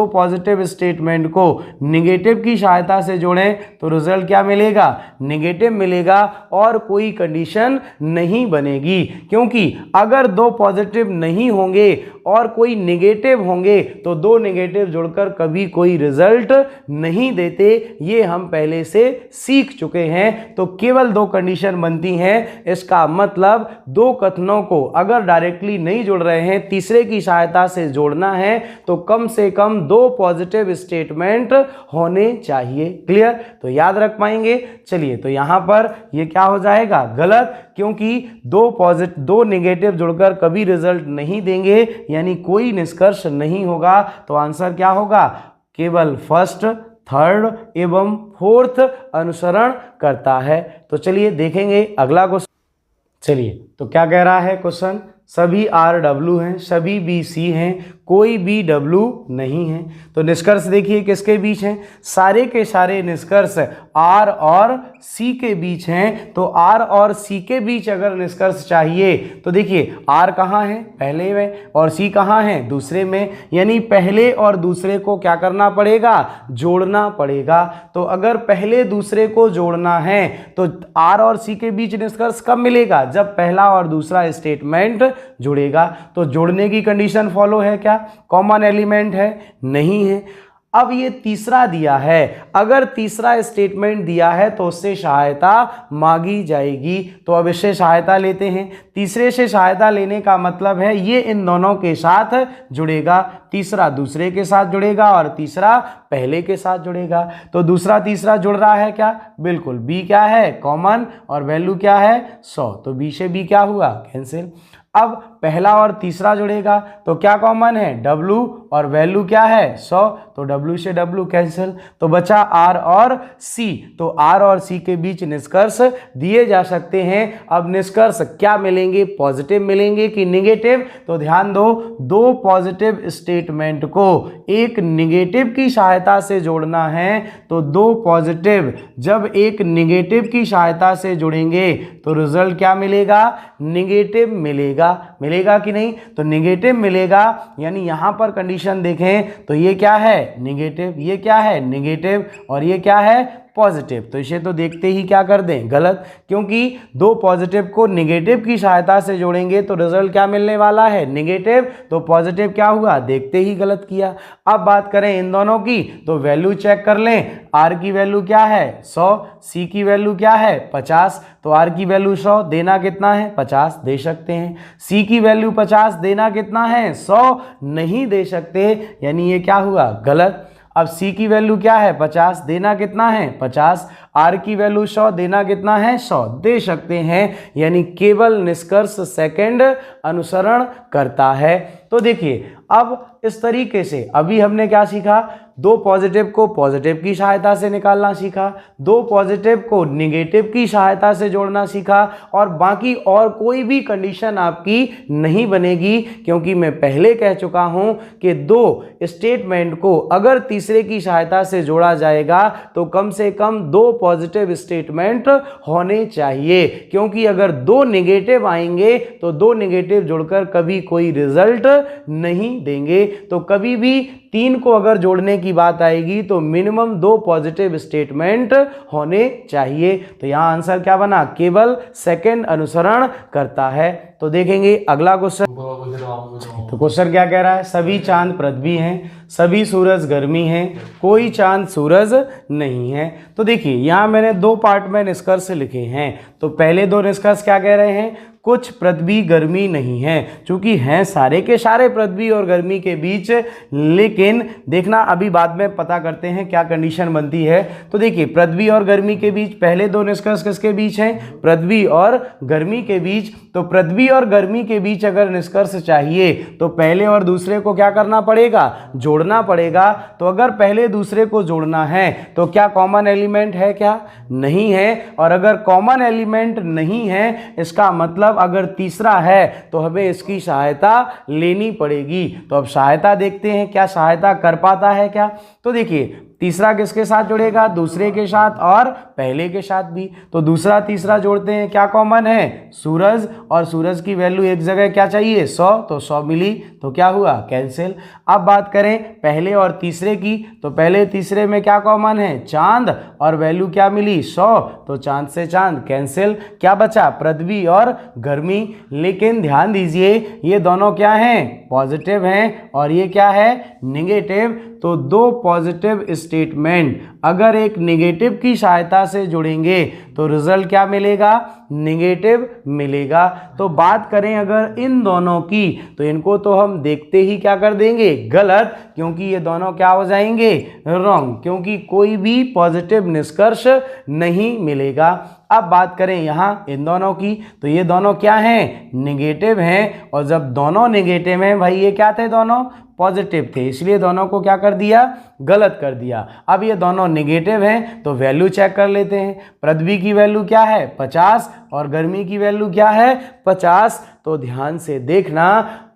पॉजिटिव स्टेटमेंट को निगेटिव की सहायता से जोड़ें तो रिजल्ट क्या मिलेगा, निगेटिव मिलेगा, और कोई कंडीशन नहीं बनेगी। क्योंकि अगर दो पॉजिटिव नहीं होंगे और कोई नेगेटिव होंगे तो दो नेगेटिव जुड़कर कभी कोई रिजल्ट नहीं देते, ये हम पहले से सीख चुके हैं। तो केवल दो कंडीशन बनती हैं। इसका मतलब दो कथनों को अगर डायरेक्टली नहीं जुड़ रहे हैं, तीसरे की सहायता से जोड़ना है, तो कम से कम दो पॉजिटिव स्टेटमेंट होने चाहिए। क्लियर? तो याद रख पाएंगे। चलिए, तो यहां पर ये क्या हो जाएगा? गलत, क्योंकि दो नेगेटिव जुड़कर कभी रिजल्ट नहीं देंगे, यानी कोई निष्कर्ष नहीं होगा। तो आंसर क्या होगा? केवल फर्स्ट, थर्ड एवं फोर्थ अनुसरण करता है। तो चलिए देखेंगे अगला क्वेश्चन। चलिए, तो क्या कह रहा है क्वेश्चन? सभी RW हैं, सभी BC हैं, कोई BW नहीं है। तो निष्कर्ष देखिए किसके बीच हैं? सारे के सारे निष्कर्ष R और C के बीच हैं। तो R और C के बीच अगर निष्कर्ष चाहिए तो देखिए R कहाँ है? पहले में, और C कहाँ है? दूसरे में। यानी पहले और दूसरे को क्या करना पड़ेगा? जोड़ना पड़ेगा। तो अगर पहले दूसरे को जोड़ना है तो R और C के बीच निष्कर्ष कब मिलेगा? जब पहला और दूसरा स्टेटमेंट जुड़ेगा। तो जोड़ने की कंडीशन फॉलो है क्या? कॉमन एलिमेंट है? नहीं है। अब ये तीसरा दिया है, अगर तीसरा स्टेटमेंट दिया है तो उससे सहायता मांगी जाएगी। तो अब इससे सहायता लेते हैं। तीसरे से सहायता लेने का मतलब है ये इन दोनों के साथ जुड़ेगा, तीसरा दूसरे के साथ जुड़ेगा और तीसरा पहले के साथ जुड़ेगा। तो दूसरा तीसरा जुड़ रहा है क्या? बिल्कुल। बी क्या है? कॉमन, और वैल्यू क्या है? 100। तो बी से बी क्या हुआ? कैंसिल। अब पहला और तीसरा जुड़ेगा तो क्या कॉमन है? W, और वैल्यू क्या है? 100। तो W से W कैंसिल। तो बचा R और C। तो R और C के बीच निष्कर्ष दिए जा सकते हैं। अब निष्कर्ष क्या मिलेंगे? पॉजिटिव मिलेंगे कि निगेटिव? तो ध्यान दो, दो पॉजिटिव स्टेटमेंट को एक निगेटिव की सहायता से जोड़ना है। तो दो पॉजिटिव जब एक निगेटिव की सहायता से जुड़ेंगे तो रिजल्ट क्या मिलेगा? निगेटिव मिलेगा। मिलेगा कि नहीं? तो निगेटिव मिलेगा। यानी यहां पर कंडीशन देखें तो ये क्या है? निगेटिव, ये क्या है? निगेटिव, और ये क्या है? पॉजिटिव। तो इसे तो देखते ही क्या कर दें? गलत, क्योंकि दो पॉजिटिव को निगेटिव की सहायता से जोड़ेंगे तो रिजल्ट क्या मिलने वाला है? निगेटिव। तो पॉजिटिव क्या हुआ? देखते ही गलत किया। अब बात करें इन दोनों की तो वैल्यू चेक कर लें। R की वैल्यू क्या है? 100। C की वैल्यू क्या है? 50। तो R की वैल्यू 100, देना कितना है? 50 दे सकते हैं। C की वैल्यू 50, देना कितना है? 100 नहीं दे सकते, यानी ये क्या हुआ? गलत। अब C की वैल्यू क्या है? 50, देना कितना है? 50। R की वैल्यू 100, देना कितना है? 100 दे सकते हैं, यानी केवल निष्कर्ष सेकंड अनुसरण करता है। तो देखिए अब इस तरीके से अभी हमने क्या सीखा? दो पॉजिटिव को पॉजिटिव की सहायता से निकालना सीखा, दो पॉजिटिव को निगेटिव की सहायता से जोड़ना सीखा, और बाकी और कोई भी कंडीशन आपकी नहीं बनेगी, क्योंकि मैं पहले कह चुका हूं कि दो स्टेटमेंट को अगर तीसरे की सहायता से जोड़ा जाएगा तो कम से कम दो पॉजिटिव स्टेटमेंट होने चाहिए, क्योंकि अगर दो नेगेटिव आएंगे तो दो नेगेटिव जुड़कर कभी कोई रिजल्ट नहीं देंगे। तो कभी भी तीन को अगर जोड़ने की बात आएगी तो मिनिमम दो पॉजिटिव स्टेटमेंट होने चाहिए। तो यहां आंसर क्या बना? केवल सेकंड अनुसरण करता है। तो देखेंगे अगला क्वेश्चन। तो क्वेश्चन क्या कह रहा है? सभी चांद पृथ्वी हैं, सभी सूरज गर्मी हैं, कोई चांद सूरज नहीं है। तो देखिए यहां मैंने दो पार्ट में निष्कर्ष लिखे हैं। तो पहले दो निष्कर्ष क्या कह रहे हैं? कुछ पृथ्वी गर्मी नहीं है, चूंकि हैं सारे के सारे पृथ्वी और गर्मी के बीच, लेकिन देखना अभी बाद में पता करते हैं क्या कंडीशन बनती है। तो देखिए पृथ्वी और गर्मी के बीच पहले दो निष्कर्ष किसके बीच हैं? पृथ्वी और गर्मी के बीच। तो पृथ्वी और गर्मी के बीच अगर निष्कर्ष चाहिए तो पहले और दूसरे को क्या करना पड़ेगा? जोड़ना पड़ेगा। तो अगर पहले दूसरे को जोड़ना है तो क्या कॉमन एलिमेंट है? क्या नहीं है। और अगर कॉमन एलिमेंट नहीं है, इसका मतलब अगर तीसरा है तो हमें इसकी सहायता लेनी पड़ेगी। तो अब सहायता देखते हैं क्या सहायता कर पाता है क्या। तो देखिए तीसरा किसके साथ जुड़ेगा, दूसरे के साथ और पहले के साथ भी। तो दूसरा तीसरा जोड़ते हैं, क्या कॉमन है, सूरज, और सूरज की वैल्यू एक जगह क्या चाहिए 100, तो 100 मिली, तो क्या हुआ कैंसिल। अब बात करें पहले और तीसरे की, तो पहले तीसरे में क्या कॉमन है, चांद, और वैल्यू क्या मिली 100, तो चांद से चांद कैंसिल। क्या बचा, पृथ्वी और गर्मी। लेकिन ध्यान दीजिए ये दोनों क्या हैं, पॉजिटिव हैं, और ये क्या है, निगेटिव। तो दो पॉजिटिव स्टेटमेंट अगर एक निगेटिव की सहायता से जुड़ेंगे तो रिजल्ट क्या मिलेगा, निगेटिव मिलेगा। तो बात करें अगर इन दोनों की, तो इनको तो हम देखते ही क्या कर देंगे, गलत, क्योंकि ये दोनों क्या हो जाएंगे, रॉन्ग, क्योंकि कोई भी पॉजिटिव निष्कर्ष नहीं मिलेगा। अब बात करें यहाँ इन दोनों की, तो ये दोनों क्या हैं, निगेटिव हैं, और जब दोनों निगेटिव हैं भाई, ये क्या थे, दोनों पॉजिटिव थे, इसलिए दोनों को क्या कर दिया, गलत कर दिया। अब ये दोनों निगेटिव हैं तो वैल्यू चेक कर लेते हैं। पृथ्वी की वैल्यू क्या है 50, और गर्मी की वैल्यू क्या है 50। तो ध्यान से देखना,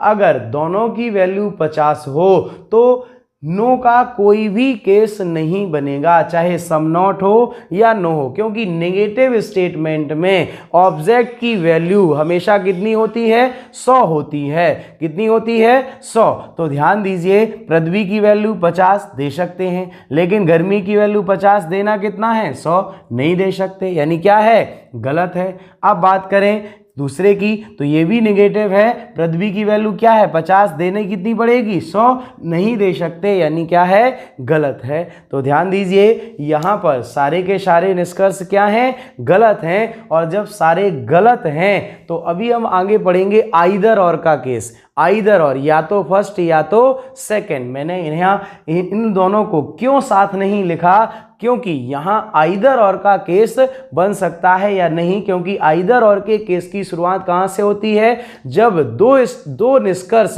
अगर दोनों की वैल्यू 50 हो तो नो का कोई भी केस नहीं बनेगा, चाहे सम नॉट हो या नो हो, क्योंकि नेगेटिव स्टेटमेंट में ऑब्जेक्ट की वैल्यू हमेशा कितनी होती है, 100 होती है। कितनी होती है, 100। तो ध्यान दीजिए, पृथ्वी की वैल्यू 50 दे सकते हैं, लेकिन गर्मी की वैल्यू 50 देना कितना है, 100 नहीं दे सकते, यानी क्या है, गलत है। अब बात करें दूसरे की, तो ये भी निगेटिव है, पृथ्वी की वैल्यू क्या है 50, देने कितनी पड़ेगी 100, नहीं दे सकते, यानी क्या है, गलत है। तो ध्यान दीजिए यहाँ पर सारे के सारे निष्कर्ष क्या हैं, गलत हैं, और जब सारे गलत हैं तो अभी हम आगे पढ़ेंगे आइदर और का केस। आइदर और, या तो फर्स्ट या तो सेकंड। मैंने यहाँ इन दोनों को क्यों साथ नहीं लिखा, क्योंकि यहाँ आइदर और का केस बन सकता है या नहीं, क्योंकि आइदर और के केस की शुरुआत कहाँ से होती है, जब दो निष्कर्ष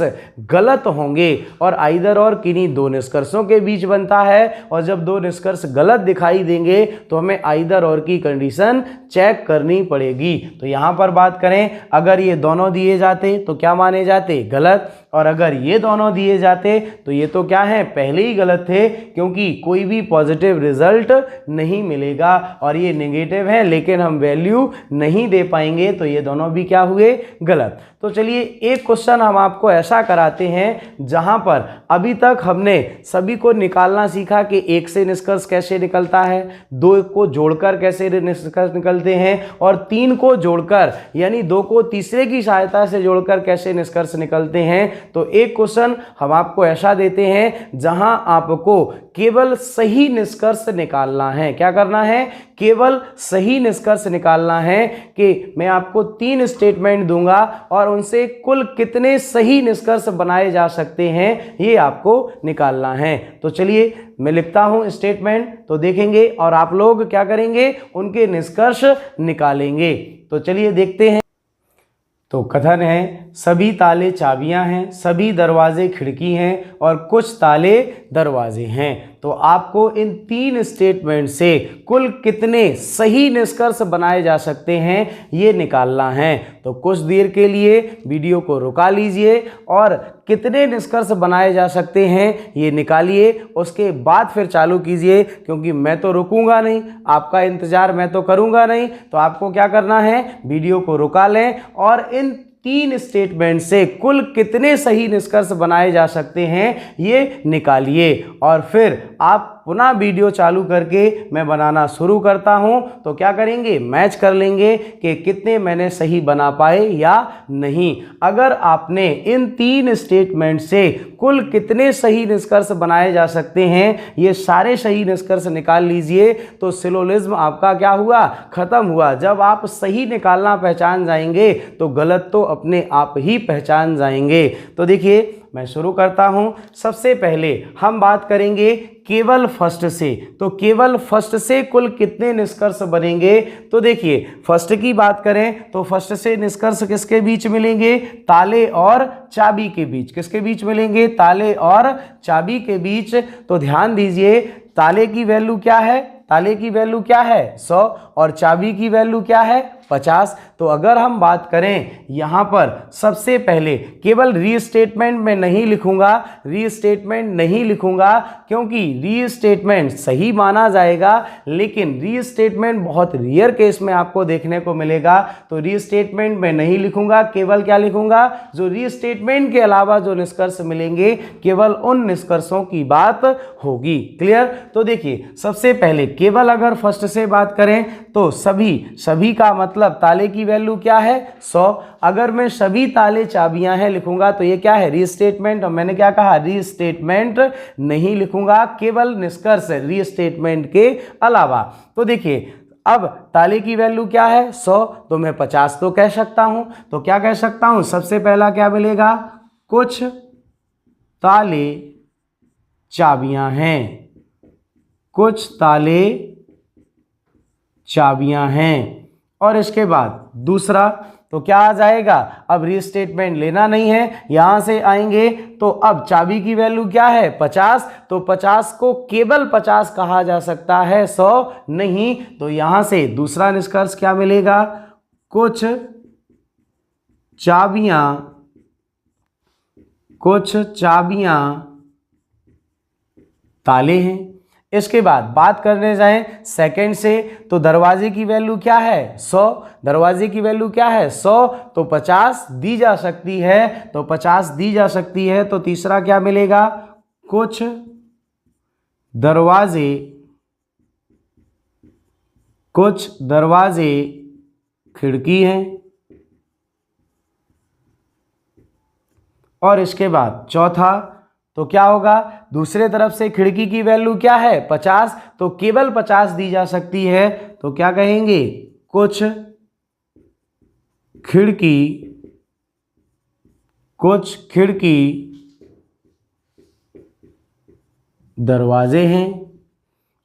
गलत होंगे, और आइदर और किन्हीं दो निष्कर्षों के बीच बनता है, और जब दो निष्कर्ष गलत दिखाई देंगे तो हमें आइदर और की कंडीशन चेक करनी पड़ेगी। तो यहाँ पर बात करें, अगर ये दोनों दिए जाते तो क्या माने जाते, गलत, और अगर ये दोनों दिए जाते तो ये तो क्या है, पहले ही गलत थे, क्योंकि कोई भी पॉजिटिव रिजल्ट नहीं मिलेगा, और ये नेगेटिव है लेकिन हम वैल्यू नहीं दे पाएंगे, तो ये दोनों भी क्या हुए, गलत। तो चलिए एक क्वेश्चन हम आपको ऐसा कराते हैं जहां पर अभी तक हमने सभी को निकालना सीखा कि एक से निष्कर्ष कैसे निकलता है, दो को जोड़कर कैसे निष्कर्ष निकलते हैं, और तीन को जोड़कर यानी दो को तीसरे की सहायता से जोड़कर कैसे निष्कर्ष निकलते हैं। तो एक क्वेश्चन हम आपको ऐसा देते हैं जहां आपको केवल सही निष्कर्ष निकालना है। क्या करना है, केवल सही निष्कर्ष निकालना है, कि मैं आपको 3 स्टेटमेंट दूंगा और उनसे कुल कितने सही निष्कर्ष बनाए जा सकते हैं, ये आपको निकालना है। तो चलिए मैं लिखता हूं स्टेटमेंट, तो देखेंगे और आप लोग क्या करेंगे, उनके निष्कर्ष निकालेंगे। तो चलिए देखते हैं। तो कथन है, सभी ताले चाबियां हैं, सभी दरवाजे खिड़की हैं, और कुछ ताले दरवाजे हैं। तो आपको इन 3 स्टेटमेंट से कुल कितने सही निष्कर्ष बनाए जा सकते हैं ये निकालना है। तो कुछ देर के लिए वीडियो को रुका लीजिए और कितने निष्कर्ष बनाए जा सकते हैं ये निकालिए, उसके बाद फिर चालू कीजिए, क्योंकि मैं तो रुकूंगा नहीं, आपका इंतजार मैं तो करूंगा नहीं। तो आपको क्या करना है, वीडियो को रुका लें और इन 3 स्टेटमेंट से कुल कितने सही निष्कर्ष बनाए जा सकते हैं ये निकालिए, और फिर आप पुनः वीडियो चालू करके मैं बनाना शुरू करता हूं, तो क्या करेंगे, मैच कर लेंगे कि कितने मैंने सही बना पाए या नहीं। अगर आपने इन 3 स्टेटमेंट से कुल कितने सही निष्कर्ष बनाए जा सकते हैं ये सारे सही निष्कर्ष निकाल लीजिए, तो सिलोजिज्म आपका क्या हुआ, खत्म हुआ। जब आप सही निकालना पहचान जाएंगे तो गलत तो अपने आप ही पहचान जाएंगे। तो देखिए मैं शुरू करता हूं। सबसे पहले हम बात करेंगे केवल फर्स्ट से। तो केवल फर्स्ट से कुल कितने निष्कर्ष बनेंगे, तो देखिए फर्स्ट की बात करें तो फर्स्ट से निष्कर्ष किसके बीच मिलेंगे, ताले और चाबी के बीच। किसके बीच मिलेंगे, ताले और चाबी के बीच। तो ध्यान दीजिए, ताले की वैल्यू क्या है, ताले की वैल्यू क्या है 100, और चाबी की वैल्यू क्या है 50। तो अगर हम बात करें यहाँ पर सबसे पहले केवल रीस्टेटमेंट में नहीं लिखूंगा, रीस्टेटमेंट नहीं लिखूंगा क्योंकि रीस्टेटमेंट सही माना जाएगा, लेकिन रीस्टेटमेंट बहुत रेयर केस में आपको देखने को मिलेगा। तो रीस्टेटमेंट में नहीं लिखूंगा, केवल क्या लिखूंगा, जो रीस्टेटमेंट के अलावा जो निष्कर्ष मिलेंगे केवल उन निष्कर्षों की बात होगी। क्लियर। तो देखिए सबसे पहले केवल अगर फर्स्ट से बात करें तो सभी का मतलब ताले की वैल्यू क्या है 100। अगर मैं सभी ताले चाबियां हैं लिखूंगा तो ये क्या है रीस्टेटमेंट, और मैंने क्या कहा रीस्टेटमेंट नहीं लिखूंगा, केवल निष्कर्ष रीस्टेटमेंट के अलावा। तो देखिए अब ताले की वैल्यू क्या है 100, तो मैं 50 तो कह सकता हूं। तो क्या कह सकता हूं, सबसे पहला क्या मिलेगा, कुछ ताले चाबियां हैं, कुछ ताले चाबियां हैं। और इसके बाद दूसरा तो क्या आ जाएगा, अब रीस्टेटमेंट लेना नहीं है, यहां से आएंगे तो अब चाबी की वैल्यू क्या है 50, तो 50 को केवल 50 कहा जा सकता है 100 नहीं। तो यहां से दूसरा निष्कर्ष क्या मिलेगा, कुछ चाबियां ताले हैं। इसके बाद बात करने जाएं सेकंड से, तो दरवाजे की वैल्यू क्या है 100, दरवाजे की वैल्यू क्या है 100, तो 50 दी जा सकती है, तो 50 दी जा सकती है। तो तीसरा क्या मिलेगा, कुछ दरवाजे खिड़की हैं। और इसके बाद चौथा तो क्या होगा, दूसरे तरफ से खिड़की की वैल्यू क्या है 50, तो केवल 50 दी जा सकती है। तो क्या कहेंगे, कुछ खिड़की दरवाजे हैं।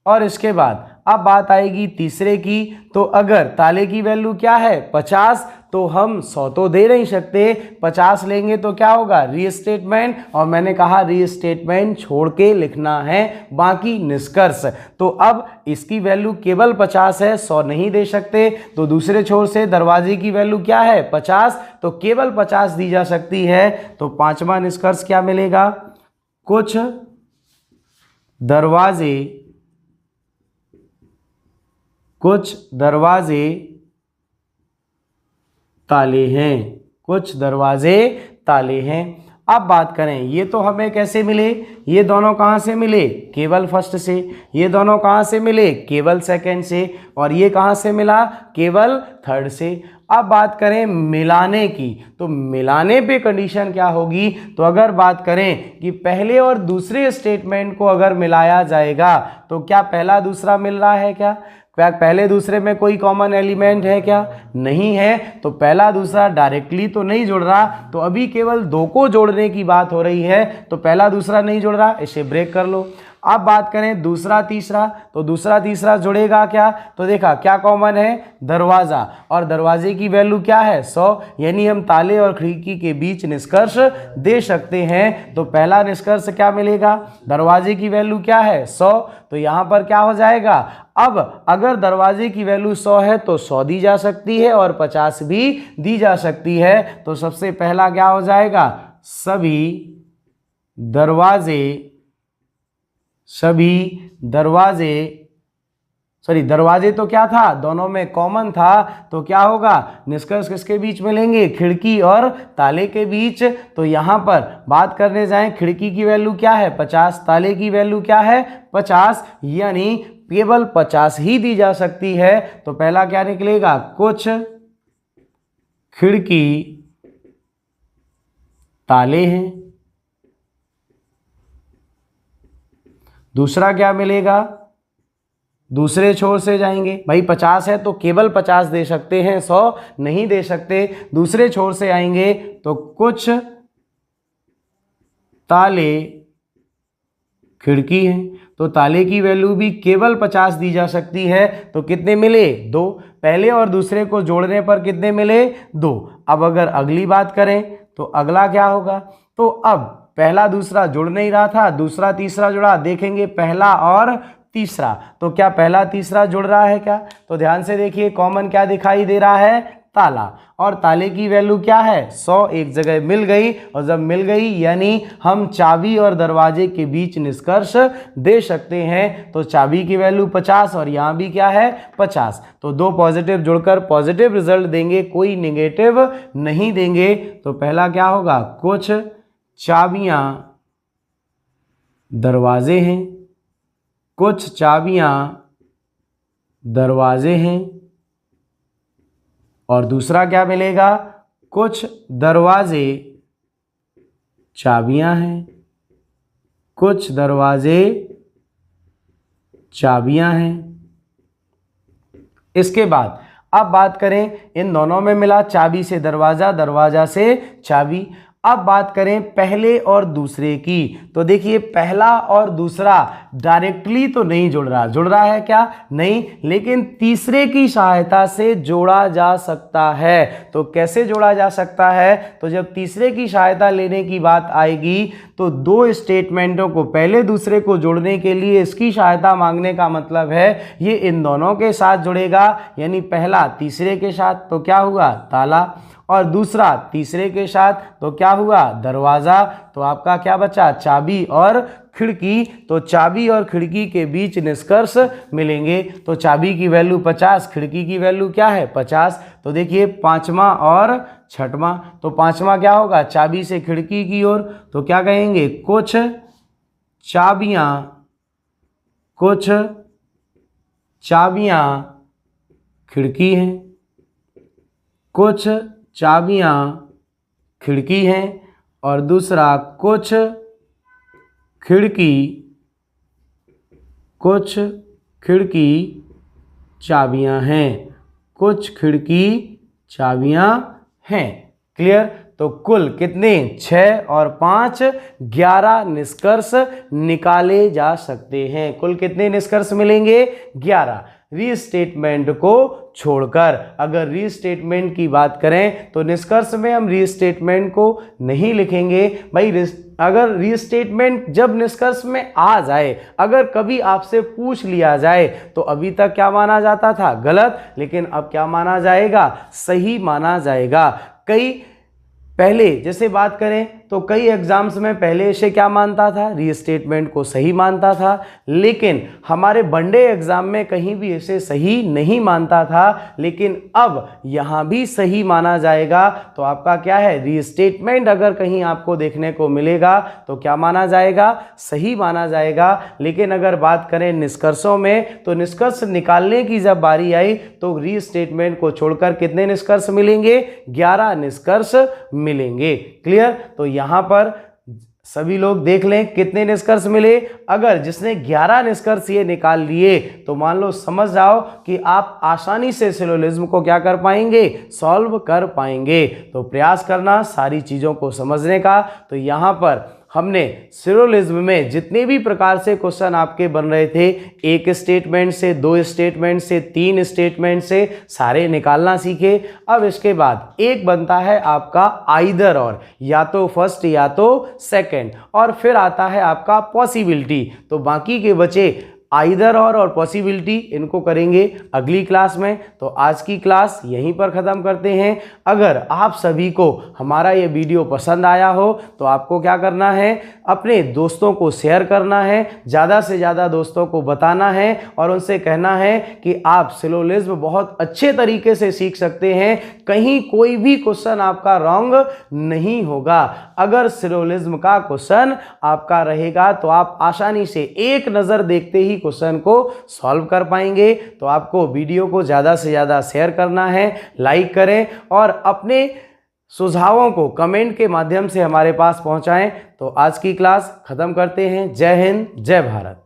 और इसके बाद अब बात आएगी तीसरे की, तो अगर ताले की वैल्यू क्या है 50, तो हम 100 तो दे नहीं सकते, 50 लेंगे तो क्या होगा रीस्टेटमेंट, और मैंने कहा रीस्टेटमेंट छोड़ के लिखना है बाकी निष्कर्ष। तो अब इसकी वैल्यू केवल 50 है, 100 नहीं दे सकते। तो दूसरे छोर से दरवाजे की वैल्यू क्या है 50, तो केवल 50 दी जा सकती है। तो पांचवा निष्कर्ष क्या मिलेगा, कुछ दरवाजे ताले हैं, कुछ दरवाजे ताले हैं। अब बात करें ये तो हमें कैसे मिले, ये दोनों कहाँ से मिले, केवल फर्स्ट से, ये दोनों कहाँ से मिले, केवल सेकंड से, और ये कहाँ से मिला, केवल थर्ड से। अब बात करें मिलाने की, तो मिलाने पे कंडीशन क्या होगी, तो अगर बात करें कि पहले और दूसरे स्टेटमेंट को अगर मिलाया जाएगा, तो क्या पहला दूसरा मिल रहा है, क्या पहले दूसरे में कोई कॉमन एलिमेंट है, क्या नहीं है। तो पहला दूसरा डायरेक्टली तो नहीं जुड़ रहा, तो अभी केवल दो को जोड़ने की बात हो रही है, तो पहला दूसरा नहीं जुड़ रहा, इसे ब्रेक कर लो। अब बात करें दूसरा तीसरा, तो दूसरा तीसरा जुड़ेगा क्या, तो देखा क्या कॉमन है, दरवाजा, और दरवाजे की वैल्यू क्या है 100, यानी हम ताले और खिड़की के बीच निष्कर्ष दे सकते हैं। तो पहला निष्कर्ष क्या मिलेगा, दरवाजे की वैल्यू क्या है 100, तो यहाँ पर क्या हो जाएगा, अब अगर दरवाजे की वैल्यू 100 है तो 100 दी जा सकती है और 50 भी दी जा सकती है। तो सबसे पहला क्या हो जाएगा, दरवाजे तो क्या था, दोनों में कॉमन था, तो क्या होगा, निष्कर्ष किसके बीच मिलेंगे, खिड़की और ताले के बीच। तो यहां पर बात करने जाएं, खिड़की की वैल्यू क्या है 50, ताले की वैल्यू क्या है 50, यानी केवल 50 ही दी जा सकती है। तो पहला क्या निकलेगा, कुछ खिड़की ताले हैं। दूसरा क्या मिलेगा, दूसरे छोर से जाएंगे, भाई 50 है तो केवल 50 दे सकते हैं, 100 नहीं दे सकते। दूसरे छोर से आएंगे तो कुछ ताले खिड़की हैं, तो ताले की वैल्यू भी केवल 50 दी जा सकती है। तो कितने मिले, 2, पहले और दूसरे को जोड़ने पर कितने मिले, 2। अब अगर अगली बात करें तो अगला क्या होगा, तो अब पहला दूसरा जुड़ नहीं रहा था, दूसरा तीसरा जुड़ा, देखेंगे पहला और तीसरा। तो क्या पहला तीसरा जुड़ रहा है क्या? तो ध्यान से देखिए, कॉमन क्या दिखाई दे रहा है? ताला। और ताले की वैल्यू क्या है? 100 एक जगह मिल गई, और जब मिल गई यानी हम चाबी और दरवाजे के बीच निष्कर्ष दे सकते हैं। तो चाबी की वैल्यू 50 और यहाँ भी क्या है? 50। तो दो पॉजिटिव जुड़कर पॉजिटिव रिजल्ट देंगे, कोई नेगेटिव नहीं देंगे। तो पहला क्या होगा? कुछ चाबियां दरवाजे हैं, कुछ चाबियां दरवाजे हैं। और दूसरा क्या मिलेगा? कुछ दरवाजे चाबियां हैं, कुछ दरवाजे चाबियां हैं। इसके बाद अब बात करें, इन दोनों में मिला चाबी से दरवाजा, दरवाजा से चाबी। अब बात करें पहले और दूसरे की, तो देखिए पहला और दूसरा डायरेक्टली तो नहीं जुड़ रहा, जुड़ रहा है क्या? नहीं, लेकिन तीसरे की सहायता से जोड़ा जा सकता है। तो कैसे जोड़ा जा सकता है? तो जब तीसरे की सहायता लेने की बात आएगी तो दो स्टेटमेंटों को पहले दूसरे को जोड़ने के लिए इसकी सहायता मांगने का मतलब है ये इन दोनों के साथ जुड़ेगा, यानी पहला तीसरे के साथ तो क्या हुआ? ताला, और दूसरा तीसरे के साथ तो क्या हुआ? दरवाजा। तो आपका क्या बचा? चाबी और खिड़की। तो चाबी और खिड़की के बीच निष्कर्ष मिलेंगे। तो चाबी की वैल्यू 50, खिड़की की वैल्यू क्या है? 50। तो देखिए पांचवा और छठवां, तो पांचवा क्या होगा? चाबी से खिड़की की ओर, तो क्या कहेंगे? कुछ चाबियां खिड़की हैं, कुछ चाबियां खिड़की हैं। और दूसरा कुछ खिड़की चाबियां हैं, कुछ खिड़की चाबियां हैं। क्लियर? तो कुल कितने? 6 और 5 11 निष्कर्ष निकाले जा सकते हैं। कुल कितने निष्कर्ष मिलेंगे? 11, रीस्टेटमेंट को छोड़कर। अगर रीस्टेटमेंट की बात करें तो निष्कर्ष में हम रीस्टेटमेंट को नहीं लिखेंगे भाई। अगर रीस्टेटमेंट जब निष्कर्ष में आ जाए, अगर कभी आपसे पूछ लिया जाए तो अभी तक क्या माना जाता था? गलत, लेकिन अब क्या माना जाएगा? सही माना जाएगा। कई पहले जैसे बात करें तो कई एग्जाम्स में पहले इसे क्या मानता था? रीस्टेटमेंट को सही मानता था, लेकिन हमारे वनडे एग्जाम में कहीं भी इसे सही नहीं मानता था, लेकिन अब यहाँ भी सही माना जाएगा। तो आपका क्या है? रीस्टेटमेंट अगर कहीं आपको देखने को मिलेगा तो क्या माना जाएगा? सही माना जाएगा। लेकिन अगर बात करें निष्कर्षों में, तो निष्कर्ष निकालने की जब बारी आई तो रीस्टेटमेंट को छोड़कर कितने निष्कर्ष मिलेंगे? 11 निष्कर्ष मिलेंगे। क्लियर? तो यहां पर सभी लोग देख लें कितने निष्कर्ष मिले। अगर जिसने 11 निष्कर्ष ये निकाल लिए तो मान लो, समझ जाओ कि आप आसानी से सिलोजिज्म को क्या कर पाएंगे? सॉल्व कर पाएंगे। तो प्रयास करना सारी चीजों को समझने का। तो यहां पर हमने सिलोजिज्म में जितने भी प्रकार से क्वेश्चन आपके बन रहे थे, एक स्टेटमेंट से, दो स्टेटमेंट से, तीन स्टेटमेंट से, सारे निकालना सीखे। अब इसके बाद एक बनता है आपका आइदर और, या तो फर्स्ट या तो सेकंड, और फिर आता है आपका पॉसिबिलिटी। तो बाकी के बचे आइदर और पॉसिबिलिटी, इनको करेंगे अगली क्लास में। तो आज की क्लास यहीं पर ख़त्म करते हैं। अगर आप सभी को हमारा ये वीडियो पसंद आया हो तो आपको क्या करना है? अपने दोस्तों को शेयर करना है, ज़्यादा से ज़्यादा दोस्तों को बताना है और उनसे कहना है कि आप सिलोजिज्म बहुत अच्छे तरीके से सीख सकते हैं, कहीं कोई भी क्वेश्चन आपका रॉन्ग नहीं होगा। अगर सिलोजिज्म का क्वेश्चन आपका रहेगा तो आप आसानी से एक नज़र देखते ही क्वेश्चन को सॉल्व कर पाएंगे। तो आपको वीडियो को ज़्यादा से ज़्यादा शेयर करना है, लाइक करें और अपने सुझावों को कमेंट के माध्यम से हमारे पास पहुंचाएं। तो आज की क्लास खत्म करते हैं। जय हिंद, जय भारत।